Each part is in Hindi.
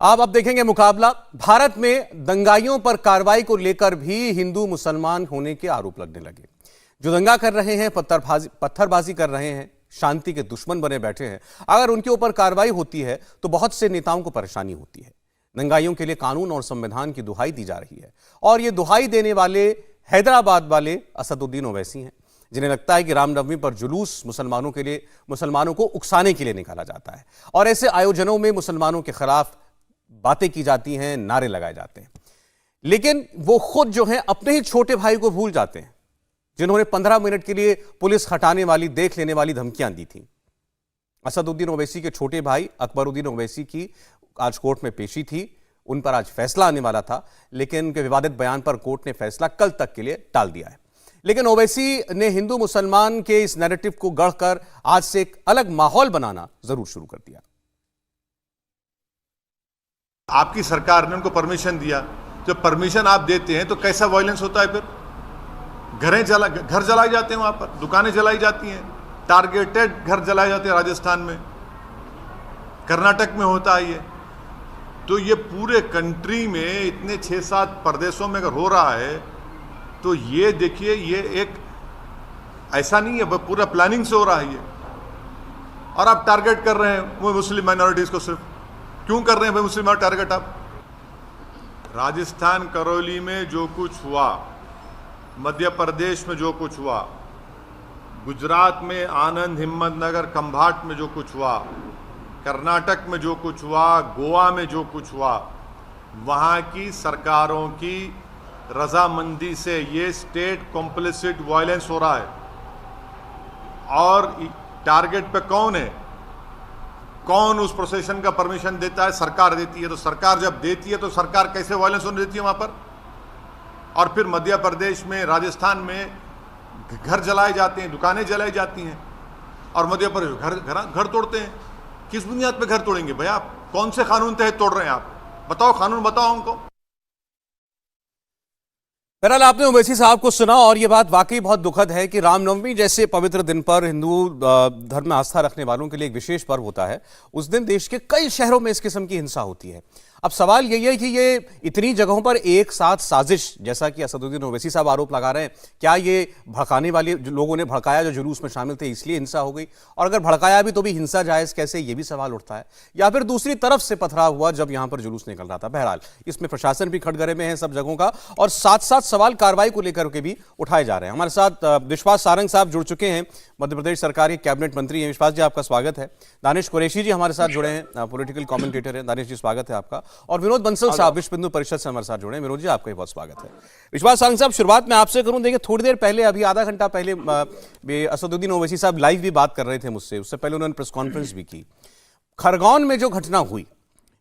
आप अब देखेंगे मुकाबला। भारत में दंगाइयों पर कार्रवाई को लेकर भी हिंदू मुसलमान होने के आरोप लगने लगे। जो दंगा कर रहे हैं, पत्थरबाजी कर रहे हैं, शांति के दुश्मन बने बैठे हैं, अगर उनके ऊपर कार्रवाई होती है तो बहुत से नेताओं को परेशानी होती है। दंगाइयों के लिए कानून और संविधान की दुहाई दी जा रही है और ये दुहाई देने वाले हैदराबाद वाले असदुद्दीन ओवैसी हैं, जिन्हें लगता है कि रामनवमी पर जुलूस मुसलमानों को उकसाने के लिए निकाला जाता है और ऐसे आयोजनों में मुसलमानों के खिलाफ बातें की जाती हैं, नारे लगाए जाते हैं। लेकिन वो खुद जो है अपने ही छोटे भाई को भूल जाते हैं, जिन्होंने 15 मिनट के लिए पुलिस हटाने वाली, देख लेने वाली धमकियां दी थी। असदुद्दीन ओवैसी के छोटे भाई अकबरुद्दीन ओवैसी की आज कोर्ट में पेशी थी। उन पर आज फैसला आने वाला था, लेकिन उनके विवादित बयान पर कोर्ट ने फैसला कल तक के लिए टाल दिया है। लेकिन ओवैसी ने हिंदू मुसलमान के इस नैरेटिव को गढ़कर आज से एक अलग माहौल बनाना जरूर शुरू कर दिया। आपकी सरकार ने उनको परमिशन दिया। जब परमिशन आप देते हैं तो कैसा वायलेंस होता है? फिर घर जलाए जाते हैं, वहां पर दुकानें जलाई जाती हैं, टारगेटेड घर जलाए जाते हैं। राजस्थान में, कर्नाटक में होता है ये। तो ये पूरे कंट्री में इतने 6-7 प्रदेशों में अगर हो रहा है तो ये देखिए, ये एक ऐसा नहीं है, पूरा प्लानिंग से हो रहा है ये। और आप टारगेट कर रहे हैं वो मुस्लिम माइनॉरिटीज को। सिर्फ क्यों कर रहे हैं भाई मुस्लिम टारगेट आप? राजस्थान करौली में जो कुछ हुआ, मध्य प्रदेश में जो कुछ हुआ, गुजरात में आनंद हिम्मतनगर खंभाट में जो कुछ हुआ, कर्नाटक में जो कुछ हुआ, गोवा में जो कुछ हुआ, वहाँ की सरकारों की रजामंदी से ये स्टेट कॉम्प्लिसिट वायलेंस हो रहा है। और टारगेट पे कौन है? कौन उस प्रोसेशन का परमिशन देता है? सरकार देती है। तो सरकार जब देती है तो सरकार कैसे वायलेंस होने देती है वहां पर? और फिर मध्य प्रदेश में, राजस्थान में घर जलाए जाते हैं, दुकानें जलाई जाती हैं, और मध्य प्रदेश घर तोड़ते हैं। किस बुनियाद पे घर तोड़ेंगे भाई आप? कौन से कानून तहत तोड़ रहे हैं आप? बताओ, कानून बताओ हमको। बहरहाल आपने ओवैसी साहब को सुना और यह बात वाकई बहुत दुखद है कि रामनवमी जैसे पवित्र दिन पर हिंदू धर्म में आस्था रखने वालों के लिए एक विशेष पर्व होता है। उस दिन देश के कई शहरों में इस किस्म की हिंसा होती है। अब सवाल यही है कि ये इतनी जगहों पर एक साथ साजिश, जैसा कि असदुद्दीन ओवैसी साहब आरोप लगा रहे हैं, क्या ये भड़काने वाले जो लोगों ने भड़काया, जो जुलूस में शामिल थे, इसलिए हिंसा हो गई? और अगर भड़काया भी तो भी हिंसा जायज कैसे, ये भी सवाल उठता है। या फिर दूसरी तरफ से पथराव हुआ जब यहां पर जुलूस निकल रहा था। बहरहाल इसमें प्रशासन भी खटगरे में है सब जगहों का, और साथ साथ सवाल कार्रवाई को लेकर के भी उठाए जा रहे हैं। हमारे साथ विश्वास सारंग साहब जुड़ चुके हैं, मध्य प्रदेश सरकार के कैबिनेट मंत्री हैं। विश्वास जी, आपका स्वागत है। दानिश कुरैशी जी हमारे साथ जुड़े हैं, पॉलिटिकल कमेंटेटर हैं। दानिश जी, स्वागत है आपका। और विनोद बंसल साहब विश्व हिंदू परिषद से हमारे साथ जुड़े हैं। विनोद जी, आपका भी बहुत स्वागत है। विश्वास सारंग साहब, शुरुआत में आपसे करूं। देखिए, थोड़ी देर पहले, अभी आधा घंटा पहले असदुद्दीन ओवैसी साहब लाइव भी बात कर रहे थे मुझसे। उससे पहले उन्होंने प्रेस कॉन्फ्रेंस भी की। खरगोन में जो घटना हुई,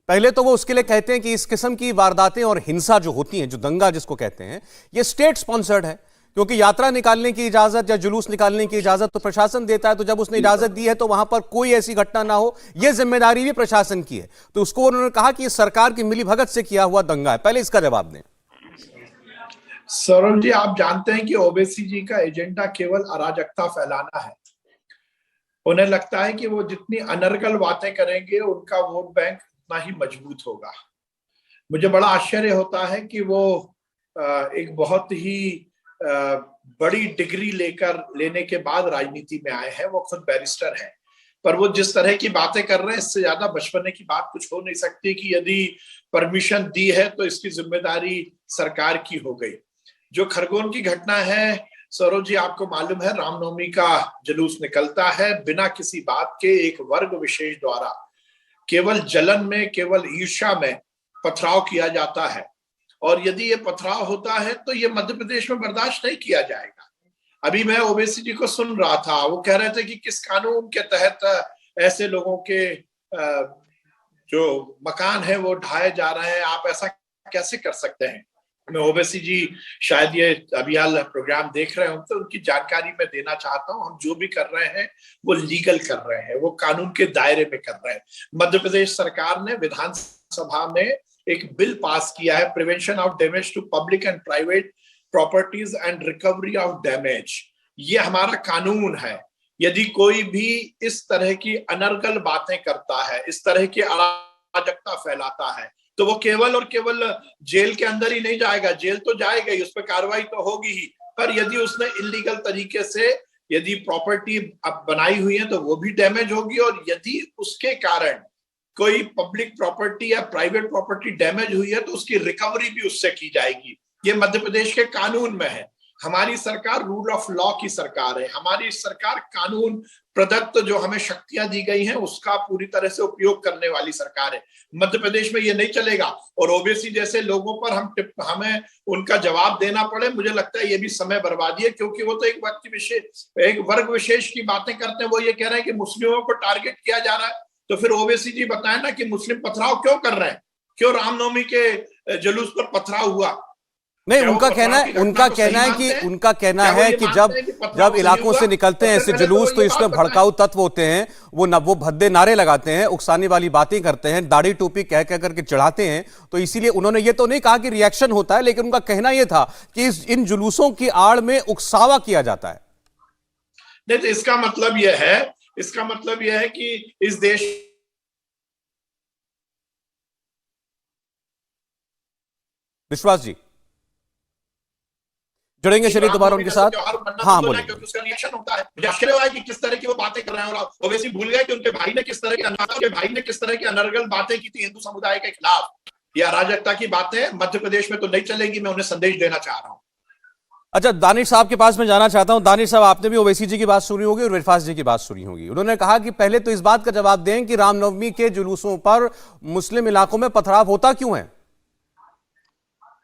पहले तो वो उसके लिए कहते हैं कि इस किस्म की वारदातें और हिंसा जो होती हैं, जो दंगा जिसको कहते हैं, ये स्टेट स्पॉन्सर्ड है, क्योंकि यात्रा निकालने की इजाजत या जुलूस निकालने की इजाजत तो प्रशासन देता है। तो जब उसने इजाजत दी है तो वहां पर कोई ऐसी घटना ना हो, यह जिम्मेदारी भी प्रशासन की है। तो उसको उन्होंने कहा कि यह सरकार की मिलीभगत से किया हुआ दंगा है। पहले इसका जवाब दें। सौरभ जी, आप जानते हैं कि ओवैसी जी का एजेंडा केवल अराजकता फैलाना है। उन्हें लगता है कि वो जितनी अनर्गल बातें करेंगे, उनका वोट बैंक उतना ही मजबूत होगा। मुझे बड़ा आश्चर्य होता है कि वो एक बहुत ही बड़ी डिग्री लेने के बाद राजनीति में आए हैं। वो खुद बैरिस्टर हैं, पर वो जिस तरह की बातें कर रहे हैं, इससे ज्यादा बचपने की बात कुछ हो नहीं सकती कि यदि परमिशन दी है तो इसकी जिम्मेदारी सरकार की हो गई। जो खरगोन की घटना है, सौरभ जी, आपको मालूम है, रामनवमी का जुलूस निकलता है बिना किसी बात के, एक वर्ग विशेष द्वारा केवल जलन में, केवल ईर्ष्या में पथराव किया जाता है। और यदि ये पथराव होता है तो ये मध्य प्रदेश में बर्दाश्त नहीं किया जाएगा। अभी मैं ओवैसी जी को सुन रहा था, वो कह रहे थे कि किस कानून के तहत ऐसे लोगों के जो मकान है वो ढाए जा रहे हैं, आप ऐसा कैसे कर सकते हैं। मैं ओवैसी जी शायद ये अभियान प्रोग्राम देख रहे हो तो उनकी जानकारी मैं देना चाहता हूं। हम जो भी कर रहे हैं वो लीगल कर रहे हैं, वो कानून के दायरे में कर रहे हैं। मध्य प्रदेश सरकार ने विधानसभा में एक बिल पास किया है, prevention of damage to public and private properties and recovery of damage. ये हमारा कानून है। यदि कोई भी इस तरह की अनर्गल बातें करता है, इस तरह की अराजकता फैलाता है तो वो केवल और केवल जेल के अंदर ही नहीं जाएगा, जेल तो जाएगा ही, उस पर कार्रवाई तो होगी ही, पर यदि उसने इलीगल तरीके से यदि प्रॉपर्टी अब बनाई हुई है तो वो भी डैमेज होगी, और यदि उसके कारण कोई पब्लिक प्रॉपर्टी या प्राइवेट प्रॉपर्टी डैमेज हुई है तो उसकी रिकवरी भी उससे की जाएगी। ये मध्य प्रदेश के कानून में है। हमारी सरकार रूल ऑफ लॉ की सरकार है, हमारी सरकार कानून प्रदत्त जो हमें शक्तियां दी गई हैं उसका पूरी तरह से उपयोग करने वाली सरकार है। मध्य प्रदेश में ये नहीं चलेगा और ओबीसी जैसे लोगों पर हमें उनका जवाब देना पड़े, मुझे लगता है ये भी समय बर्बादी है, क्योंकि वो तो एक वर्ग विशेष की बातें करते हैं। वो ये कह रहे हैं कि मुस्लिमों को टारगेट किया जा रहा है, तो फिर ओबीसी जी बताएं ना कि मुस्लिम पथराव क्यों कर रहे हैं, क्यों रामनवमी के जुलूस पर पथराव हुआ? नहीं, उनका कहना है कि जब इलाकों से निकलते हैं ऐसे जुलूस तो इसमें भड़काऊ तत्व होते हैं, वो भद्दे नारे लगाते हैं, उकसाने वाली बातें करते हैं, दाढ़ी टोपी कह करके चढ़ाते हैं, तो इसीलिए उन्होंने ये तो नहीं कहा कि रिएक्शन होता है, लेकिन उनका कहना यह था कि इन जुलूसों की आड़ में उकसावा किया जाता है। नहीं, तो इसका मतलब यह है कि इस देश विश्वास जी जुड़ेंगे चलिए दोबारा उनके साथ। हाँ बोलिए। क्योंकि उसका रिएक्शन होता है। मुझे आश्चर्य हुआ है कि किस तरह की वो बातें कर रहे हैं, और ओवैसी भूल गए कि उनके भाई ने किस तरह की अनर्गल बातें की थी हिंदू समुदाय के खिलाफ। ये अराजकता की बातें मध्य प्रदेश में तो नहीं चलेगी, मैं उन्हें संदेश देना चाह रहा हूँ। अच्छा, दानिश साहब के पास मैं जाना चाहता हूं। दानिश साहब, आपने भी ओवैसी जी की बात सुनी होगी और विश्वास जी की बात सुनी होगी। उन्होंने कहा कि पहले तो इस बात का जवाब दें कि रामनवमी के जुलूसों पर मुस्लिम इलाकों में पथराव होता क्यों है?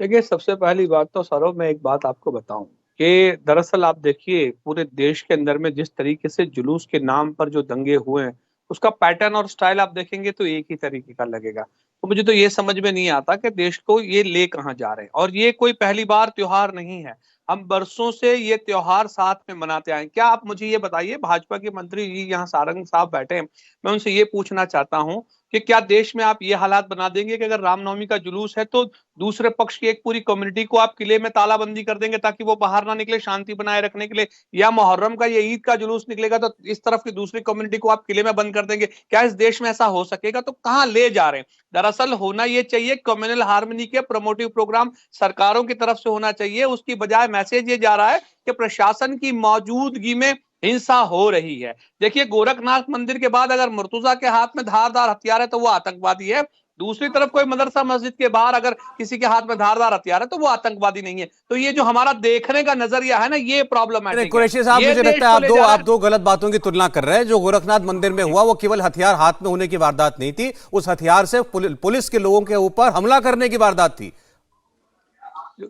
देखिए, सबसे पहली बात तो सौरभ, मैं एक बात आपको बताऊं कि दरअसल आप देखिए पूरे देश के अंदर में जिस तरीके से जुलूस के नाम पर जो दंगे हुए हैं उसका पैटर्न और स्टाइल आप देखेंगे तो एक ही तरीके का लगेगा। तो मुझे तो ये समझ में नहीं आता कि देश को ये ले कहां जा रहे हैं। और ये कोई पहली बार त्योहार नहीं है, हम बरसों से ये त्योहार साथ में मनाते आए। क्या आप मुझे ये बताइए, भाजपा के मंत्री जी यहाँ सारंग साहब बैठे हैं, मैं उनसे ये पूछना चाहता हूँ कि क्या देश में आप ये हालात बना देंगे कि अगर रामनवमी का जुलूस है तो दूसरे पक्ष की एक पूरी कम्युनिटी को आप किले में तालाबंदी कर देंगे ताकि वो बाहर ना निकले शांति बनाए रखने के लिए, या मुहर्रम का ये ईद का जुलूस निकलेगा तो इस तरफ की दूसरी कम्युनिटी को आप किले में बंद कर देंगे? क्या इस देश में ऐसा हो सकेगा? तो कहाँ ले जा रहे हैं? दरअसल होना ये चाहिए कम्युनल हार्मनी के प्रमोटिव प्रोग्राम सरकारों की तरफ से होना चाहिए, उसकी बजाय मैसेज ये जा रहा है कि प्रशासन की मौजूदगी में हिंसा हो रही है। देखिए, गोरखनाथ मंदिर के बाद अगर मुर्तुजा के हाथ में धारदार हथियार है तो वो आतंकवादी है, दूसरी तरफ कोई मदरसा मस्जिद के बाहर अगर किसी के हाथ में धारदार हथियार है तो वो आतंकवादी नहीं है। तो ये जो हमारा देखने का नजरिया है ना, ये प्रॉब्लमैटिक है। कुरैशी साहब, मुझे लगता है आप दो गलत बातों की तुलना कर रहे हैं। जो गोरखनाथ मंदिर में हुआ वो केवल हथियार हाथ में होने की वारदात नहीं थी, उस हथियार से पुलिस के लोगों के ऊपर हमला करने की वारदात थी।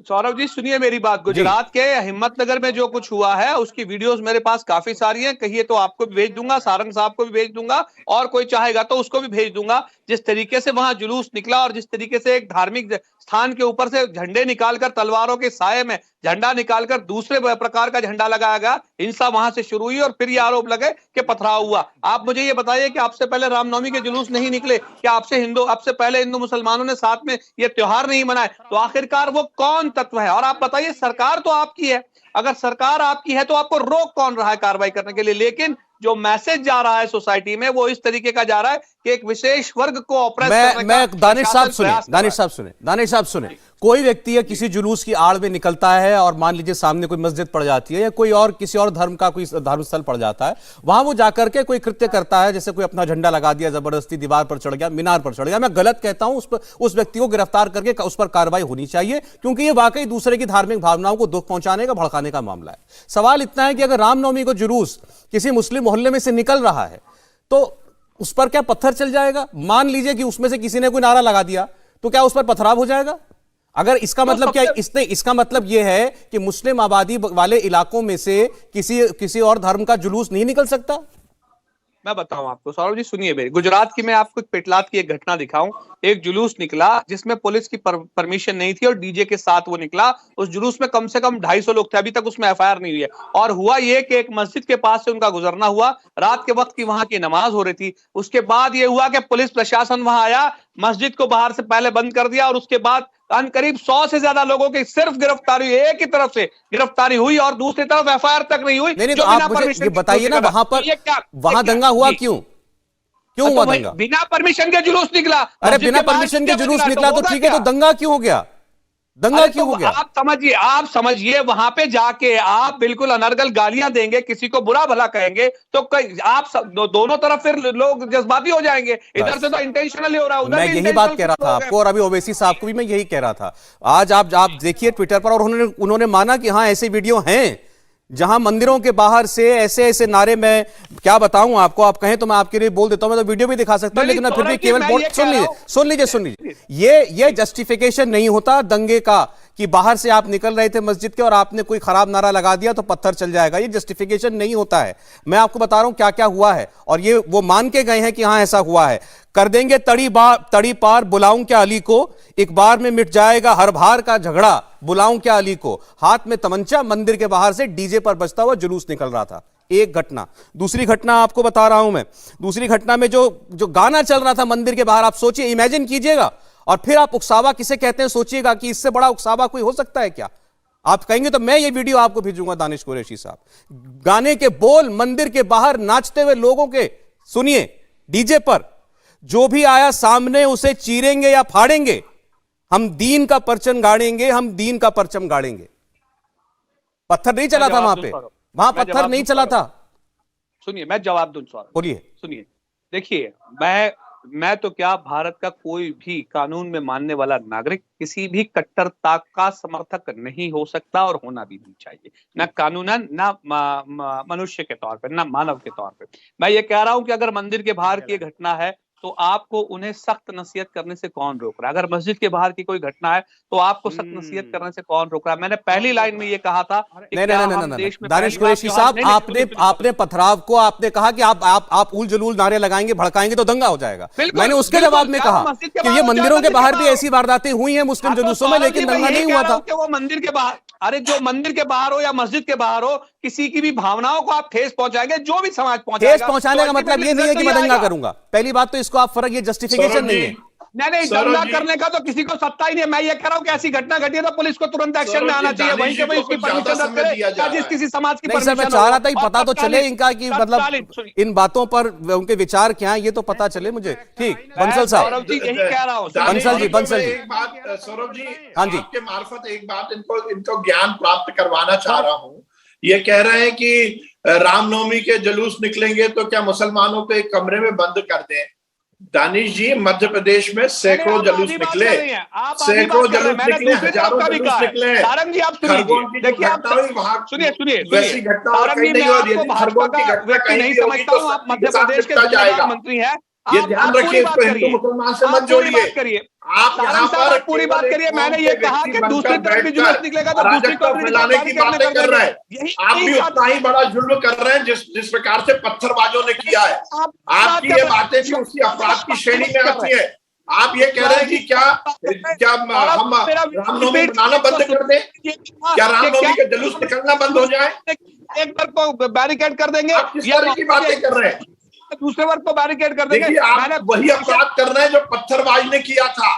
सौरभ जी सुनिए मेरी बात, गुजरात के हिम्मतनगर में जो कुछ हुआ है उसकी वीडियोस मेरे पास काफी सारी हैं, कहिए तो आपको भी भेज दूंगा, सारंग साहब को भी भेज दूंगा, और कोई चाहेगा तो उसको भी भेज दूंगा। जिस तरीके से वहां जुलूस निकला और जिस तरीके से एक धार्मिक स्थान के ऊपर से झंडे निकालकर, तलवारों के साये में झंडा निकालकर दूसरे प्रकार का झंडा लगाया गया, हिंसा वहां से शुरू हुई और फिर ये आरोप लगे कि पथराव हुआ। आप मुझे ये बताइए कि आपसे पहले रामनवमी के जुलूस नहीं निकले? क्या आपसे पहले हिंदू मुसलमानों ने साथ में ये त्योहार नहीं मनाए? तो आखिरकार वो कौन तत्व है? और आप बताइए, सरकार तो आपकी है, अगर सरकार आपकी है तो आपको रोक कौन रहा है कार्रवाई करने के लिए? लेकिन जो मैसेज जा रहा है सोसाइटी में वो इस तरीके का जा रहा है कि एक विशेष वर्ग को ऑप्रेस करने का। दानिश साहब सुने, कोई व्यक्ति या किसी जुलूस की आड़ में निकलता है और मान लीजिए सामने कोई मस्जिद पड़ जाती है या कोई और किसी और धर्म का कोई धर्म स्थल पड़ जाता है, वहां वो जाकर के कोई कृत्य करता है, जैसे कोई अपना झंडा लगा दिया, जबरदस्ती दीवार पर चढ़ गया, मीनार पर चढ़ गया। मैं गलत कहता हूं, उस व्यक्ति को गिरफ्तार करके उस पर कार्रवाई होनी चाहिए, क्योंकि ये वाकई दूसरे की धार्मिक भावनाओं को दुख पहुंचाने का, भड़काने का मामला है। सवाल इतना है कि अगर रामनवमी को जुलूस किसी मुस्लिम मोहल्ले में से निकल रहा है तो उस पर क्या पत्थर चल जाएगा? मान लीजिए कि उसमें से किसी ने कोई नारा लगा दिया, तो क्या उस पर पथराव हो जाएगा? अगर इसका मतलब क्या इसका मतलब यह है कि मुस्लिम आबादी वाले इलाकों में से किसी और धर्म का जुलूस नहीं निकल सकता? मैं बताऊं आपको सौरभ जी, सुनिए मेरी, गुजरात की मैं आपको पेटलाद की एक घटना दिखाऊं। एक जुलूस निकला जिसमें पुलिस की परमिशन नहीं थी और डीजे के साथ वो निकला। उस जुलूस में कम से कम 250 लोग थे, अभी तक उसमें एफआईआर नहीं हुई है। और हुआ ये कि एक मस्जिद के पास से उनका गुजरना हुआ, रात के वक्त की वहां की नमाज हो रही थी। उसके बाद ये हुआ कि पुलिस प्रशासन वहां आया, मस्जिद को बाहर से पहले बंद कर दिया और उसके बाद करीब 100 से ज्यादा लोगों की सिर्फ गिरफ्तारी, एक ही तरफ से गिरफ्तारी हुई और दूसरी तरफ एफआईआर तक नहीं हुई। नहीं, तो आप मुझे ये बताइए ना, वहां दंगा हुआ क्यों? क्यों हुआ दंगा? बिना परमिशन के जुलूस निकला। अरे बिना परमिशन के जुलूस निकला तो ठीक है, तो दंगा क्यों हो गया? दंगा क्यों हो गया? आप समझिए वहां पे जाके आप बिल्कुल अनर्गल गालियां देंगे, किसी को बुरा भला कहेंगे, तो आप दोनों तरफ फिर लोग जज्बाती हो जाएंगे। इधर से तो इंटेंशनली हो रहा है, मैं यही बात कह रहा था आपको, और अभी ओवैसी साहब को भी मैं यही कह रहा था। आज आप देखिए ट्विटर पर, और उन्होंने माना कि हाँ ऐसे वीडियो हैं जहां मंदिरों के बाहर से ऐसे ऐसे नारे, मैं क्या बताऊं आपको, आप कहें तो मैं आपके लिए बोल देता हूं, मैं तो वीडियो भी दिखा सकता हूं, लेकिन फिर भी केवल सुन लीजिए, ये जस्टिफिकेशन नहीं होता दंगे का कि बाहर से आप निकल रहे थे मस्जिद के और आपने कोई खराब नारा लगा दिया तो पत्थर चल जाएगा। ये जस्टिफिकेशन नहीं होता है। मैं आपको बता रहा हूं क्या क्या हुआ है, और ये वो मान के गए हैं कि हां ऐसा हुआ है। कर देंगे तड़ी पार, बुलाऊं क्या अली को, एक बार में मिट जाएगा हर भार का झगड़ा, बुलाऊं क्या अली को। हाथ में तमंचा, मंदिर के बाहर से डीजे पर बजता हुआ जुलूस निकल रहा था। एक घटना। दूसरी घटना आपको बता रहा हूं मैं, दूसरी घटना में जो गाना चल रहा था मंदिर के बाहर, आप सोचिए, इमेजिन कीजिएगा, और फिर आप उकसावा किसे कहते हैं सोचिएगा कि इससे बड़ा उकसावा कोई हो सकता है क्या? आप कहेंगे तो मैं ये वीडियो आपको भेजूंगा, दानिश कुरैशी साहब। गाने के बोल मंदिर के बाहर नाचते हुए लोगों के सुनिए, डीजे पर, जो भी आया सामने उसे चीरेंगे या फाड़ेंगे, हम दीन का परचम गाड़ेंगे, हम दीन का परचम गाड़ेंगे। पत्थर नहीं चला था वहां पत्थर नहीं चला था। सुनिए मैं जवाब दूं सवाल, बोलिए। सुनिए, देखिए मैं तो क्या, भारत का कोई भी कानून में मानने वाला नागरिक किसी भी कट्टरता का समर्थक नहीं हो सकता, और होना भी नहीं चाहिए, ना कानूनन, ना मनुष्य के तौर पे, ना मानव के तौर पे। मैं ये कह रहा हूं कि अगर मंदिर के बाहर की घटना है तो आपको उन्हें सख्त नसीहत करने से कौन रोक रहा है? अगर मस्जिद के बाहर की कोई घटना है तो आपको सख्त नसीहत करने से कौन रोक रहा है? मैंने पहली लाइन में ये कहा था, नहीं, दानिश कुरैशी साहब, आपने पथराव को आपने कहा कि आप उल जलूल नारे लगाएंगे, भड़काएंगे तो दंगा हो जाएगा। मैंने उसके जवाब में कहा कि ये मंदिरों के बाहर भी ऐसी वारदातें हुई हैं मुस्लिम जुलूसों में, लेकिन दंगा नहीं हुआ था। वो मंदिर के बाहर, अरे जो मंदिर के बाहर हो या मस्जिद के बाहर हो, किसी की भी भावनाओं को आप ठेस पहुंचाएंगे, जो भी समाज पहुंचाएगा। ठेस पहुंचाने का मतलब ये नहीं है कि मैं दंगा करूंगा। पहली बात तो इसको आप फर्क, ये जस्टिफिकेशन नहीं है। नहीं, दंगा करने का तो किसी को सत्ता ही नहीं है। मैं ये कह रहा हूं कि ऐसी घटना घटी है तो पुलिस को तुरंत एक्शन में आना चाहिए, वहीं के वहीं उसकी परमिशन रद्द करे, जिस किसी समाज की परमिशन। मैं चाह रहा था पता तो चले इनका कि मतलब इन बातों पर उनके विचार क्या है, ये तो पता चले मुझे। ठीक, बंसल साहब, यही कह रहा हूं। बंसल जी एक बात सौरभ जी, हाँ जी, आपके मार्फत एक बात इनको ज्ञान प्राप्त करवाना चाह रहा हूँ। ये कह रहे हैं कि रामनवमी के जुलूस निकलेंगे तो क्या मुसलमानों को एक कमरे में बंद कर दें? दानिश जी, मध्य प्रदेश में सैकड़ों जुलूस निकले, सैकड़ों जुलूस निकले, हजारों जुलूस निकले। सारंग जी आप सुनिए, देखिए आप सुनिए, वैसी घटना कहीं नहीं हो रही है। खरगोन की घटना कहीं भी होगी तो आप मध्य प्रदेश के प्रधानमंत्री हैं, ये ध्यान रखिए, इसको हिंदू मुसलमान से मत जोड़िए। आप यहाँ पर पूरी बात करिए। मैंने ये कहा कि दूसरी तरफ भी जुलूस निकलेगा तो दूसरी को फैलाने की बातें कर रहे हैं। आप भी उतना ही बड़ा जुल्म कर रहे हैं जिस प्रकार से पत्थरबाजों ने किया है। आपकी ये बातें भी उसी अपराध की श्रेणी में आती है। आप ये कह रहे हैं कि क्या हम रामनवमी मनाना बंद कर दें? क्या रामनवमी के जुलूस निकलना बंद हो जाए? एक वर्ग को बैरिकेड कर देंगे, आप किस तरह की बातें कर रहे हैं? दूसरे वर्ग को बैरिकेड कर देंगे। आप वही अपराध कर रहे हैं जो पत्थरबाज ने किया था।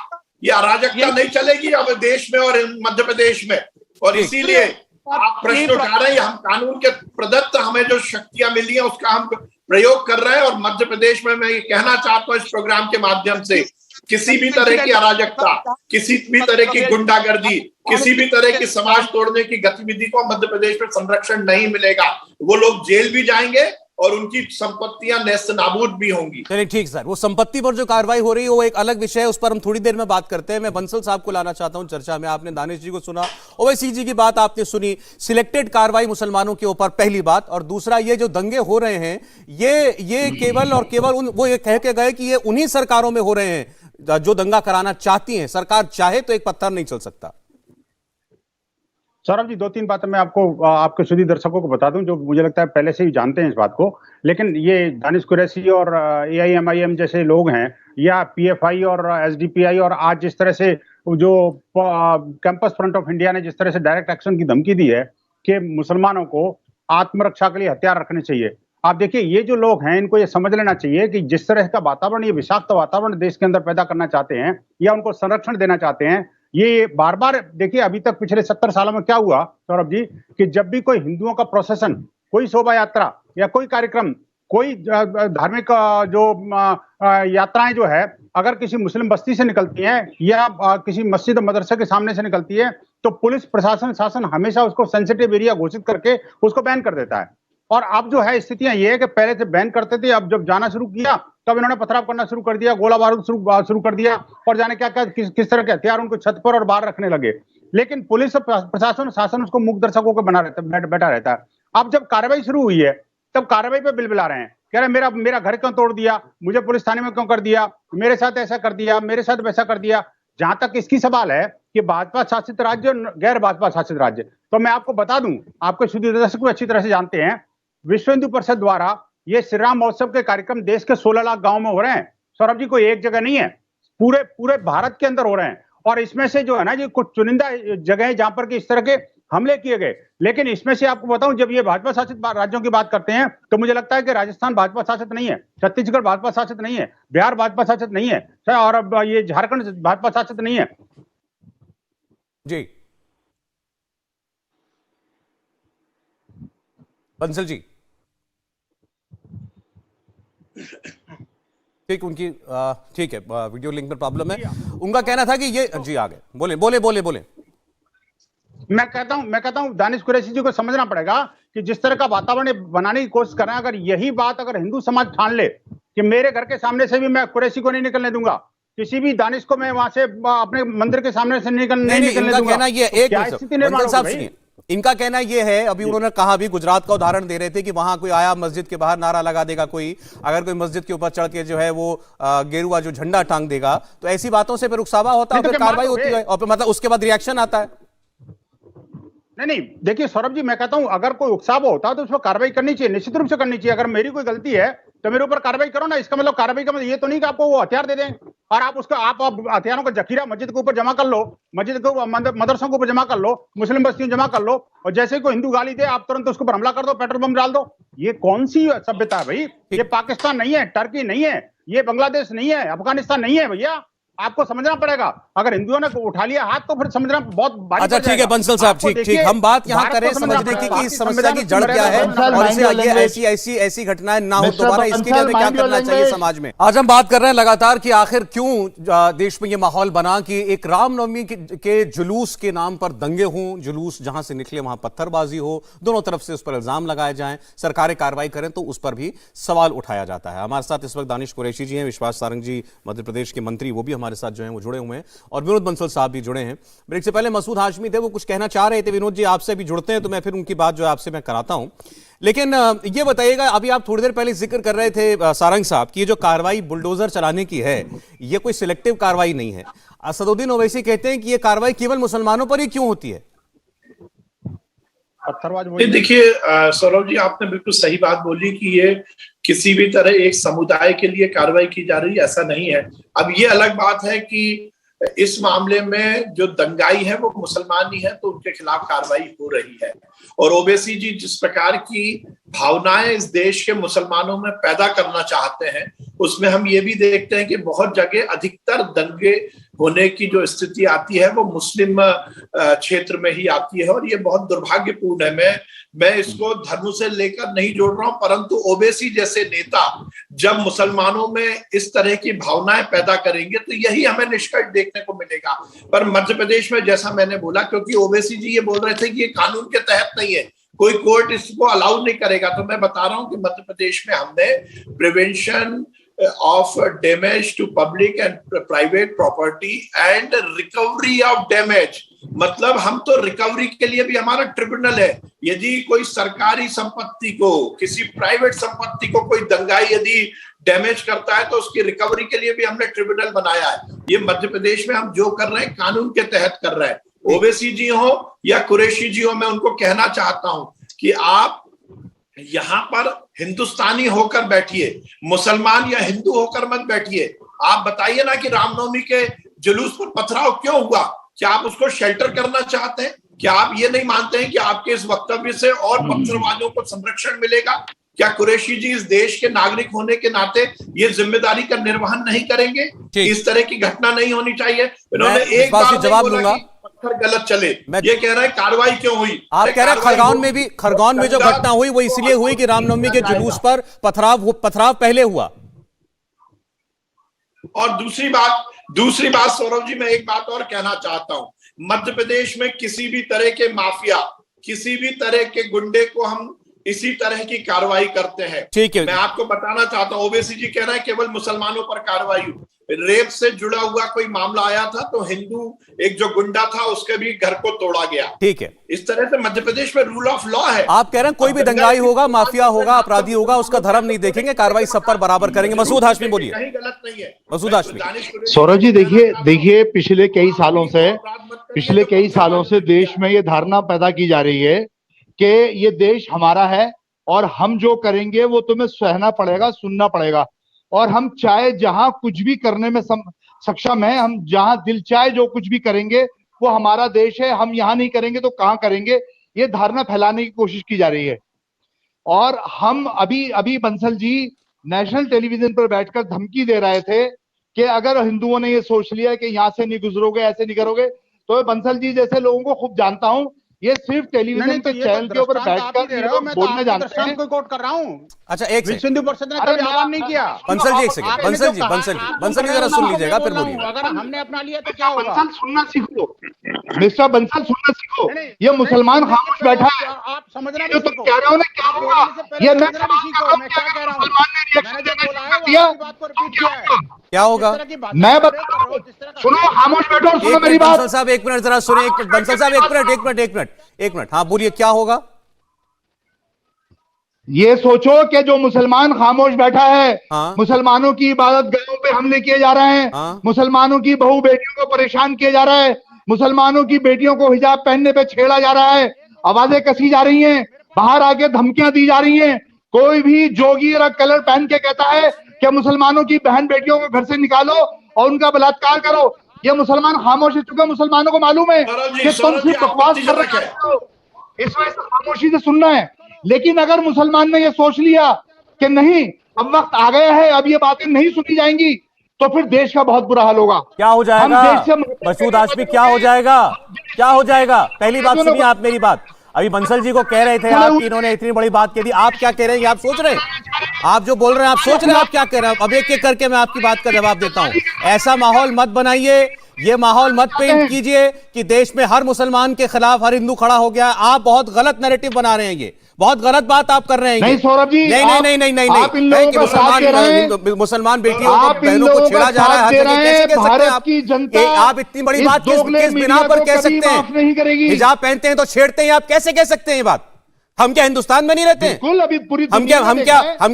ये अराजकता नहीं चलेगी अब देश में और मध्य प्रदेश में, और इसीलिए आप प्रश्न उठा रहे हैं। हम कानून के प्रदत्त हमें जो शक्तियां मिली हैं उसका हम प्रयोग कर रहे हैं, और मध्य प्रदेश में मैं ये कहना चाहता हूं इस प्रोग्राम के माध्यम से, किसी भी तरह की अराजकता, किसी भी तरह की गुंडागर्दी, किसी भी तरह की समाज तोड़ने की गतिविधि को मध्य प्रदेश में संरक्षण नहीं मिलेगा। वो लोग जेल भी जाएंगे और उनकी संपत्तियां नेस्त नाबूद भी होंगी। चलिए ठीक सर, वो संपत्ति पर जो कार्रवाई हो रही है वो एक अलग विषय है, उस पर हम थोड़ी देर में बात करते हैं। मैं बंसल साहब को लाना चाहता हूं चर्चा में। आपने दानिश जी को सुना, ओवैसी जी की बात आपने सुनी, सिलेक्टेड कार्रवाई मुसलमानों के ऊपर, पहली बात। और दूसरा, ये जो दंगे हो रहे हैं ये केवल और केवल वो ये कह के गए कि ये उन्हीं सरकारों में हो रहे हैं जो दंगा कराना चाहती हैं। सरकार चाहे तो एक पत्थर नहीं चल सकता। सौरभ जी, 2-3 बातें मैं आपके सुधी दर्शकों को बता दूं जो मुझे लगता है पहले से ही जानते हैं इस बात को, लेकिन ये दानिश कुरैशी और AIMIM जैसे लोग हैं, या PFI और SDPI, और आज जिस तरह से जो कैंपस फ्रंट ऑफ इंडिया ने जिस तरह से डायरेक्ट एक्शन की धमकी दी है कि मुसलमानों को आत्मरक्षा के लिए हथियार रखने चाहिए। आप देखिए, ये जो लोग हैं इनको ये समझ लेना चाहिए कि जिस तरह का वातावरण, ये विषाक्त वातावरण देश के अंदर पैदा करना चाहते हैं या उनको संरक्षण देना चाहते हैं, ये बार बार देखिए, अभी तक पिछले 70 सालों में क्या हुआ सौरभ जी, कि जब भी कोई हिंदुओं का प्रोसेशन, कोई शोभा यात्रा या कोई कार्यक्रम, कोई धार्मिक जो यात्राएं जो है अगर किसी मुस्लिम बस्ती से निकलती हैं या किसी मस्जिद और मदरसे के सामने से निकलती है तो पुलिस प्रशासन शासन हमेशा उसको सेंसिटिव एरिया घोषित करके उसको बैन कर देता है। और अब जो है स्थितियां ये है कि पहले से बैन करते थे, अब जब जाना शुरू किया तब इन्होंने पथराव करना शुरू कर दिया, गोला बारूद शुरू कर दिया और जाने क्या क्या किस तरह के हथियार उनको छत पर और बाहर रखने लगे। लेकिन पुलिस और प्रशासन शासन उसको मूक दर्शकों को बना रहता बैठा रहता है। अब जब कार्रवाई शुरू हुई है तब कार्रवाई पे बिलबिला रहे हैं, कह रहे मेरा घर क्यों तोड़ दिया, मुझे पुलिस थाने में क्यों कर दिया, मेरे साथ ऐसा कर दिया, मेरे साथ वैसा कर दिया। जहां तक इसकी सवाल है कि भाजपा शासित राज्य और गैर भाजपा शासित राज्य, तो मैं आपको बता दूं, आपके सुधी दर्शक भी अच्छी तरह से जानते हैं, विश्व हिंदू परिषद द्वारा ये श्री राम महोत्सव के कार्यक्रम देश के 16 लाख गांव में हो रहे हैं। सौरभ जी, कोई एक जगह नहीं है, पूरे भारत के अंदर हो रहे हैं। और इसमें से जो है ना, ये कुछ चुनिंदा जगह है जहां पर कि इस तरह के हमले किए गए। लेकिन इसमें से आपको बताऊं, जब ये भाजपा शासित राज्यों की बात करते हैं तो मुझे लगता है कि राजस्थान भाजपा शासित नहीं है, छत्तीसगढ़ भाजपा शासित नहीं है, बिहार भाजपा शासित नहीं है, और अब ये झारखंड भाजपा शासित नहीं है। जी बंसल जी, ठीक, उनकी ठीक है, वीडियो लिंक पर प्रॉब्लम है। उनका कहना था कि ये जी आगे बोले। मैं कहता हूं दानिश कुरैशी जी को समझना पड़ेगा कि जिस तरह का वातावरण बनाने की कोशिश कर रहे हैं, अगर यही बात अगर हिंदू समाज ठान ले कि मेरे घर के सामने से भी मैं कुरैशी को नहीं निकलने दूंगा, किसी भी दानिश को मैं वहां से अपने मंदिर के सामने से नहीं निकलने दूंगा। कहना ये एक इनका कहना यह है, अभी उन्होंने कहा, भी गुजरात का उदाहरण दे रहे थे कि वहां कोई आया मस्जिद के बाहर नारा लगा देगा, कोई अगर कोई मस्जिद के ऊपर चढ़ के जो है वो गेरुआ जो झंडा टांग देगा, तो ऐसी बातों से फिर उकसावा होता है, फिर कार्रवाई होती है और मतलब उसके बाद रिएक्शन आता है। नहीं, देखिए सौरभ जी, मैं कहता हूं अगर कोई उकसाव होता है तो उस पर कार्रवाई करनी चाहिए, निश्चित रूप से करनी चाहिए। अगर मेरी कोई गलती है तो मेरे ऊपर कार्रवाई करो ना। इसका मतलब कार्रवाई का मतलब ये तो नहीं कि आपको वो हथियार दे दें और आप हथियारों का जखीरा मस्जिद के ऊपर जमा कर लो, मस्जिद के मदरसों के ऊपर जमा कर लो, मुस्लिम बस्तियों जमा कर लो, और जैसे कोई हिंदू गाली दे आप तुरंत उसके ऊपर हमला कर दो, पेट्रोल बम डाल दो। ये कौन सी सभ्यता है भाई? ये पाकिस्तान नहीं है, टर्की नहीं है, ये बांग्लादेश नहीं है, अफगानिस्तान नहीं है भैया। आपको समझना पड़ेगा, अगर हिंदुओं ने उठा लिया हाथ तो फिर समझना बहुत भारी। अच्छा ठीक है बंसल साहब, ठीक, हम बात यहाँ करें समझने की कि इस समस्या की जड़ क्या है और इसे ऐसी घटनाएं ना हो दोबारा, इसके लिए क्या करना चाहिए समाज में। आज हम बात कर रहे हैं लगातार कि आखिर क्यों देश में ये माहौल बना कि एक रामनवमी के जुलूस के नाम पर दंगे हों, जुलूस जहां से निकले वहां पत्थरबाजी हो, दोनों तरफ से उस पर इल्जाम लगाए जाएं, सरकारें कार्रवाई करें तो उस पर भी सवाल उठाया जाता है। हमारे साथ इस वक्त दानिश कुरैशी जी हैं, विश्वास सारंग जी मध्य प्रदेश के मंत्री, वो भी हमारे साथ जो हैं वो जुड़े हुए हैं, और विनोद बंसल साहब भी जुड़े हैं। ब्रेक से पहले मसूद हाशमी थे, वो कुछ कहना चाह रहे थे। विनोद जी, आपसे भी जुड़ते हैं तो मैं फिर उनकी बात जो है आपसे मैं कराता हूं। लेकिन ये बताइएगा, अभी आप थोड़ी देर पहले जिक्र कर रहे थे सारंग साहब की, ये जो कार्रवाई बुलडोजर चलाने की है, ये कोई सिलेक्टिव कार्रवाई नहीं है। असदुद्दीन ओवैसी कहते हैं कि ये कार्रवाई केवल मुसलमानों पर ही क्यों होती है? देखिए सौरभ जी, आपने बिल्कुल सही बात बोली कि ये किसी भी तरह एक समुदाय के लिए कार्रवाई की जा रही है, ऐसा नहीं है। अब ये अलग बात है कि इस मामले में जो दंगाई है वो मुसलमान ही है, तो उनके खिलाफ कार्रवाई हो रही है। और ओवैसी जी जिस प्रकार की भावनाएं इस देश के मुसलमानों में पैदा करना चाहते हैं, उसमें हम ये भी देखते हैं कि बहुत जगह अधिकतर दंगे होने की जो स्थिति आती है वो मुस्लिम क्षेत्र में ही आती है, और ये बहुत दुर्भाग्यपूर्ण है। मैं इसको धर्म से लेकर नहीं जोड़ रहा हूं, परंतु ओवैसी जैसे नेता जब मुसलमानों में इस तरह की भावनाएं पैदा करेंगे तो यही हमें निष्कर्ष देखने को मिलेगा। पर मध्य प्रदेश में जैसा मैंने बोला, क्योंकि ओवैसी जी ये बोल रहे थे कि ये कानून के तहत नहीं है, कोई कोर्ट इसको अलाउ नहीं करेगा, तो मैं बता रहा हूं कि मध्य प्रदेश में हमने prevention of damage to public and private property and recovery of damage, मतलब हम तो रिकवरी के लिए भी हमारा ट्रिब्यूनल है। यदि कोई सरकारी संपत्ति को, किसी प्राइवेट संपत्ति को कोई दंगाई यदि डैमेज करता है तो उसकी रिकवरी के लिए भी हमने ट्रिब्यूनल बनाया है। ये मध्य प्रदेश में हम जो कर रहे हैं कानून के तहत कर रहे हैं। ओवैसी जी हो या कुरैशी जी हो, मैं उनको कहना चाहता हूं कि आप यहां पर हिंदुस्तानी होकर बैठिए, मुसलमान या हिंदू होकर मत बैठिए। आप बताइए ना कि रामनवमी के जुलूस पर पथराव क्यों हुआ? क्या आप उसको शेल्टर करना चाहते हैं? क्या आप ये नहीं मानते हैं कि आपके इस वक्तव्य से और पत्थरबाजों को संरक्षण मिलेगा? क्या कुरैशी जी इस देश के नागरिक होने के नाते ये जिम्मेदारी का निर्वहन नहीं करेंगे? इस तरह की घटना नहीं होनी चाहिए। इन्होंने एक बार जवाब दूंगा, पत्थर गलत चले। मैं- ये कह रहे हैं कार्रवाई क्यों हुई? आप कह रहे हैं खरगोन में जो गंगा- घटना हुई वो इसलिए हुई कि रामनवमी के जुलूस पर पथराव पहले हुआ। और दूसरी बात सौरभ जी, मैं एक बात और कहना चाहता हूं। मध्य प्रदेश में किसी भी तरह के माफिया, किसी भी तरह के गुंडे को हम इसी तरह की कार्रवाई करते हैं। ठीक है। मैं आपको बताना चाहता हूं, ओवैसी जी कह रहे हैं केवल मुसलमानों पर कार्रवाई हुई। रेप से जुड़ा हुआ कोई मामला आया था तो हिंदू एक जो गुंडा था उसके भी घर को तोड़ा गया। ठीक है। इस तरह से मध्य प्रदेश में रूल ऑफ लॉ है। आप कह रहे हैं कोई भी दंगाई होगा, माफिया होगा, अपराधी होगा, उसका धर्म नहीं देखेंगे, कार्रवाई सब पर बराबर करेंगे। मसूद हाशमी बोलिए। कहीं गलत नहीं है मसूद हाशमी। सौरभ जी देखिए पिछले कई सालों से देश में ये धारणा पैदा की जा रही है कि ये देश हमारा है और हम जो करेंगे वो तुम्हें सहना पड़ेगा, सुनना पड़ेगा, और हम चाहे जहां कुछ भी करने में सक्षम है, हम जहां दिल चाहे जो कुछ भी करेंगे वो हमारा देश है, हम यहां नहीं करेंगे तो कहां करेंगे, ये धारणा फैलाने की कोशिश की जा रही है। और हम अभी बंसल जी नेशनल टेलीविजन पर बैठकर धमकी दे रहे थे कि अगर हिंदुओं ने ये सोच लिया कि यहां से नहीं गुजरोगे, ऐसे नहीं करोगे, तो बंसल जी जैसे लोगों को खूब जानता हूं, ये सिर्फ टेलीविजन के चैनल के ऊपर बैठकर बोलने जानते हैं। को कोट कर रहा हूं। अच्छा, एक सेकंड सिंधु परिषद ने कभी बयान नहीं किया। बंसल जी, एक सेकंड। बंसल जी जरा सुन लीजिएगा, फिर बोलिए। अगर हमने अपना लिया तो क्या होगा? बंसल सुनना सीखो, मिस्टर बंसल सुनना सीखो। ये मुसलमान खामोश बैठा है, आप समझना ये तो कह रहे हो ना क्या होगा, ये मैं मैं क्या कह रहा हूं? मैंने जो बोला है वो आपकी बात को रिपीट किया है। क्या होगा? मैं बता रहा हूं, सुनो, खामोश बैठो और सुनो मेरी बात। बंसल साहब एक मिनट जरा सुनिए। बंसल साहब एक मिनट। हाँ बोलिए, क्या होगा? ये सोचो कि जो मुसलमान खामोश बैठा है, हाँ। मुसलमानों की इबादत गाहों पे हमले किए जा रहे हैं, हाँ। मुसलमानों की बहू बेटियों को परेशान किया जा रहा है, मुसलमानों की बेटियों को हिजाब पहनने पे छेड़ा जा रहा है, आवाजें कसी जा रही हैं, बाहर आके धमकियां दी जा रही हैं। कोई भी जोगी और कलर पहन के कहता है कि मुसलमानों की बहन बेटियों को घर से निकालो और उनका बलात्कार करो। ये मुसलमान खामोश हो चुके, मुसलमानों को मालूम है कि तुम सिर्फ बकवास कर रहे हो, इस वजह से खामोशी से सुनना है। लेकिन अगर मुसलमान ने यह सोच लिया कि नहीं, अब वक्त आ गया है, अब ये बातें नहीं सुनी जाएंगी, तो फिर देश का बहुत बुरा हाल होगा। क्या हो जाएगा मसूद हाशमी? क्या हो जाएगा? पहली बात सुनिए आप मेरी बात। अभी बंसल जी को कह रहे थे आप कि इन्होंने इतनी बड़ी बात कह दी, आप क्या कह रहे हैं? आप सोच रहे हैं, आप जो बोल रहे हैं आप सोच रहे हैं, आप क्या कह रहे हैं? अब एक एक करके मैं आपकी बात का जवाब देता हूं। ऐसा माहौल मत बनाइए, ये माहौल मत पेंट कीजिए कि देश में हर मुसलमान के खिलाफ हर हिंदू खड़ा हो गया। आप बहुत गलत नैरेटिव बना रहे हैं, ये बहुत गलत बात आप कर रहे हैं। नहीं सौरभ जी, नहीं, मुसलमान बेटियों को, बहनों को छेड़ा जा रहा है, कैसे कह सकते हैं आप? इतनी बड़ी बात किस बिना पर कह सकते हैं? हिजाब पहनते हैं तो छेड़ते हैं, आप कैसे कह सकते हैं ये बात? हम क्या हिंदुस्तान में नहीं रहते हैं? अभी पूरी हम